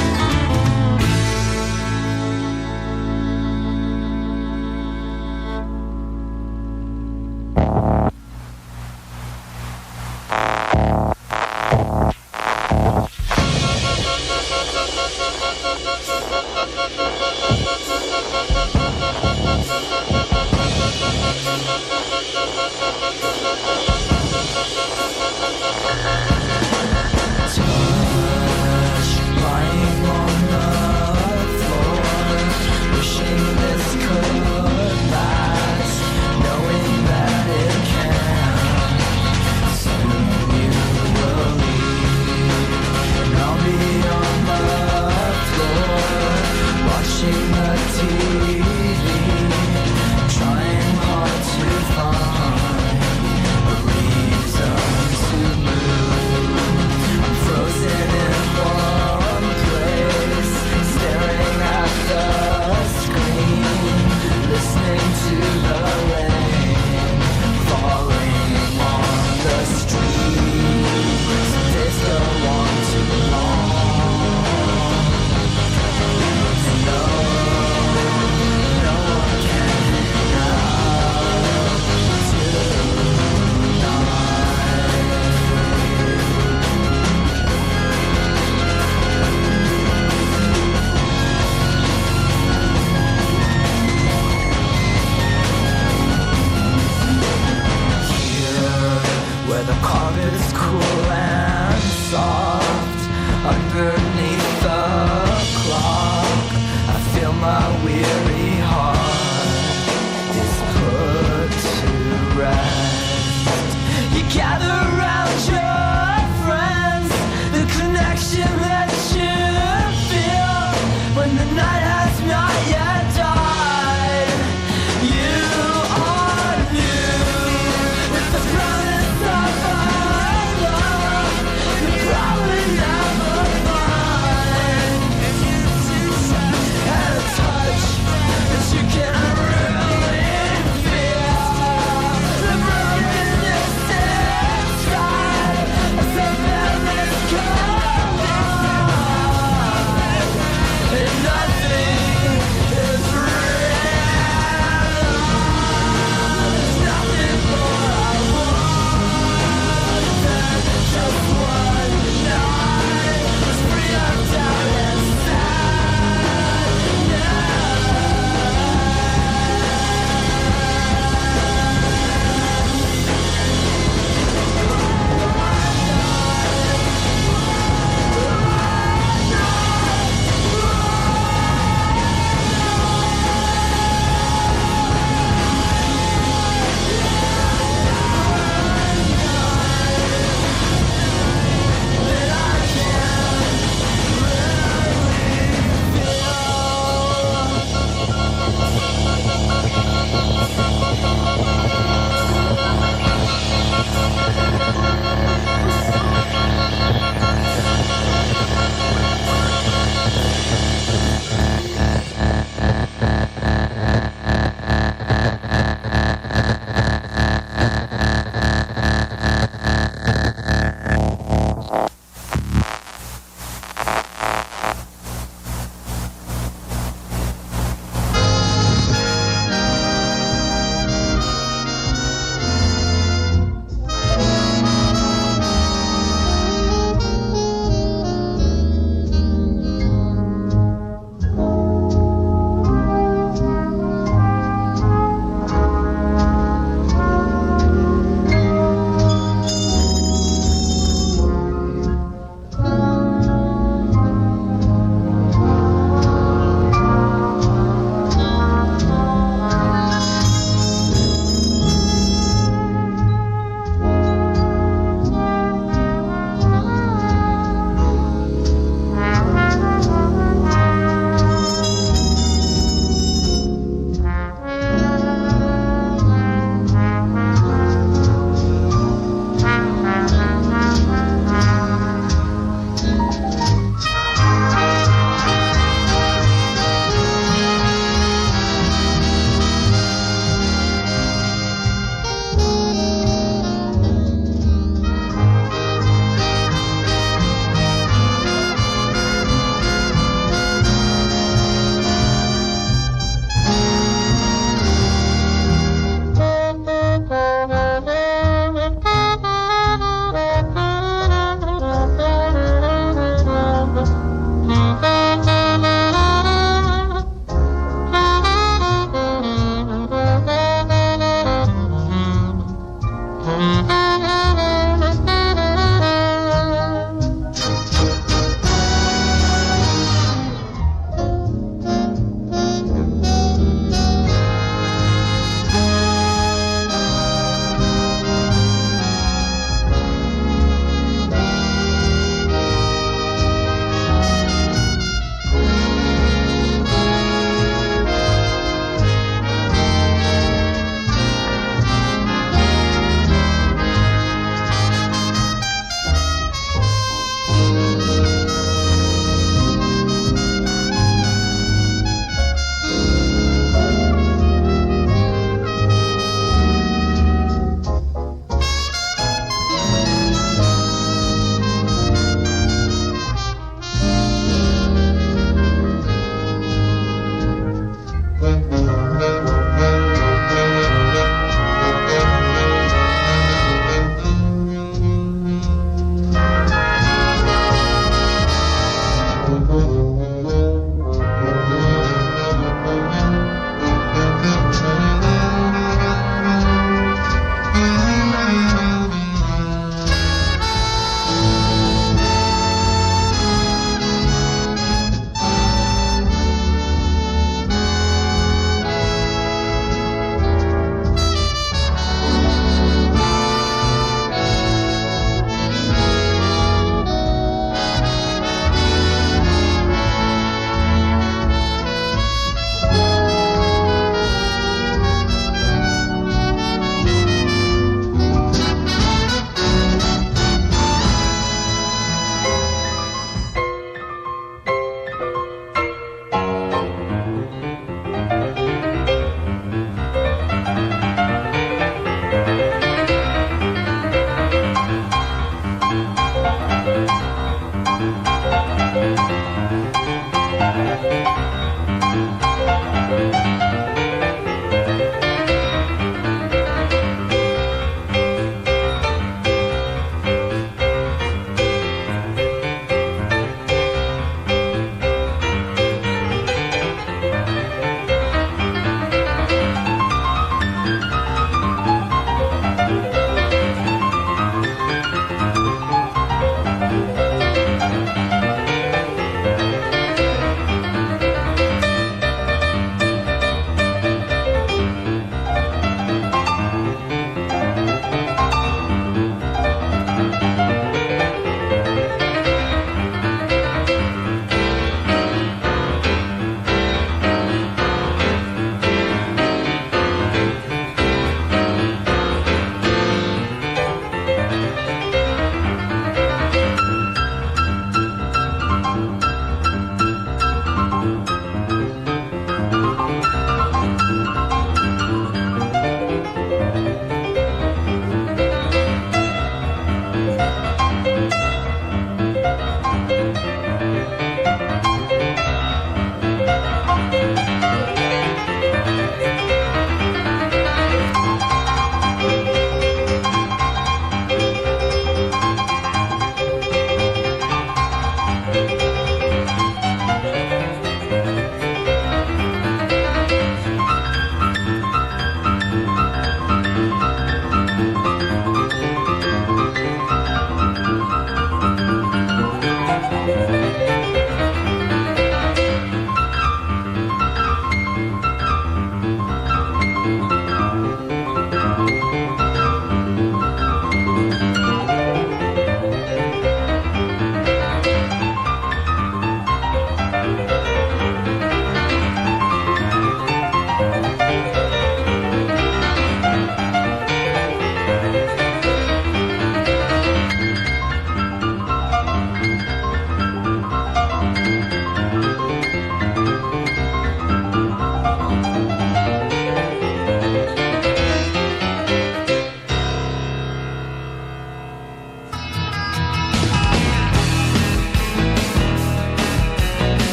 Watch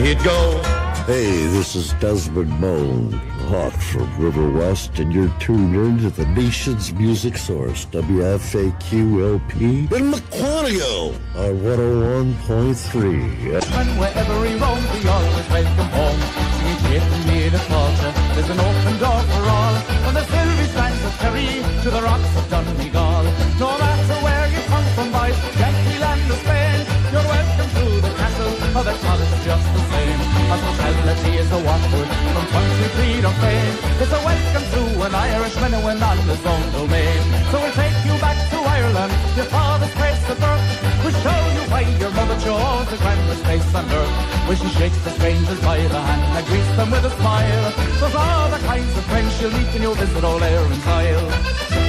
he'd go.
Hey, this is Desmond Bone, Hawk from River West, and you're tuned in to the nation's music source, WFAQ-LP in Maquanago on 101.3.
And wherever he roams, we always welcome home. Singing faith and made of culture, there's an open door for all. From the silvery sands of Kerry to the rocks of Donegal. No matter where you come from, boys, Yankee land or Spain, you're welcome to the castle or the cottage just the same. Hospitality is a watchword from country, creed or fame. It's a welcome to an Irishman when on his own domain. So we'll take you back to Ireland, your father's place of birth. We'll show you why your mother chose the grandest place on earth. Where she shakes the strangers by the hand and greets them with a smile. Those are the kinds of friends she'll meet when you visit old Erin's Isle.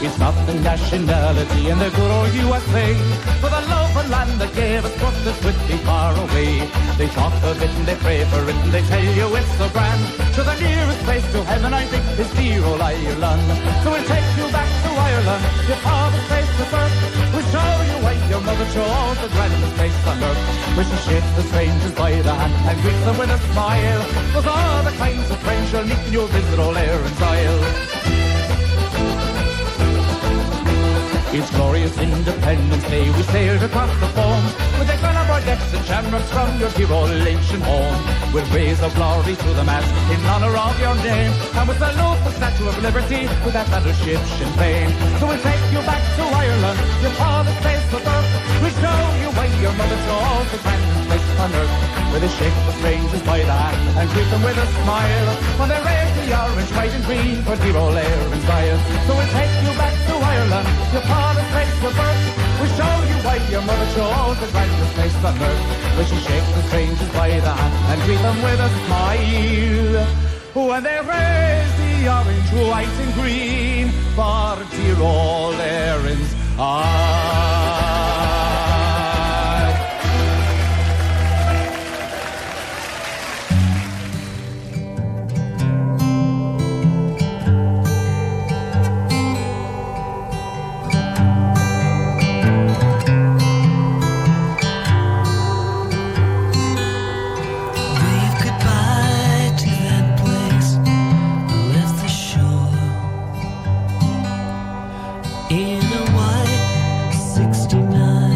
It's not the nationality in the good old USA, for the love and land that gave us put us pretty far away. They talk of it and they pray for it and they tell you it's so grand. To the nearest place to heaven I think is dear old Ireland. So we'll take you back to Ireland, your father's place to birth. We'll show you why your mother chose the grandest place on earth. Where she shakes the strangers by the hand and greets them with a smile. Those are the kinds of friends you'll meet when you visit old Erin's Isle. It's glorious Independence Day, we sailed across the foam with the gun of our decks and shamrocks from your dear old ancient home. We'll raise our glory to the mast in honour of your name, and we'll salute the Statue of Liberty with that battleship Sinn Féin. So we'll take you back to Ireland, your father's place of birth. We'll show you why your mother chose the grandest place on earth. Where they shake the strangers by the hand and greet them with a smile when they raise the orange, white and green for dear old Erin's Isle. So we'll take you back to Ireland, your father's place of birth. We'll show you why your mother chose the grandest place on earth. Where she shakes the strangers by the hand and greet them with a smile when they raise the orange, white and green for dear old Erin's Isle.
In a white 69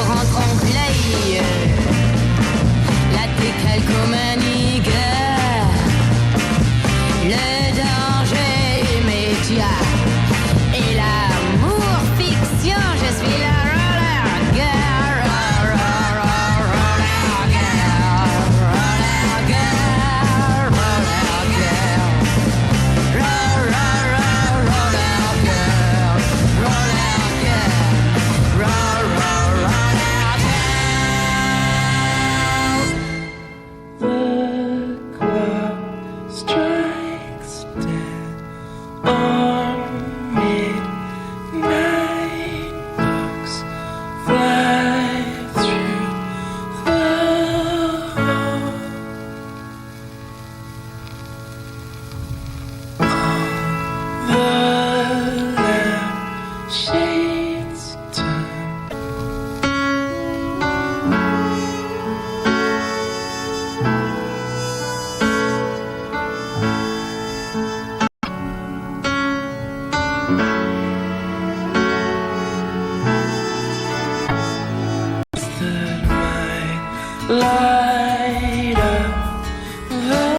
rentre en claye. La décalcomanie guerre. Le danger immédiat. Et l'amour fiction, je suis la roller girl. Roller girl. Roller girl. Roller girl.
Strikes dead on midnight. Bugs fly through the hall. The lampshades turn. That my life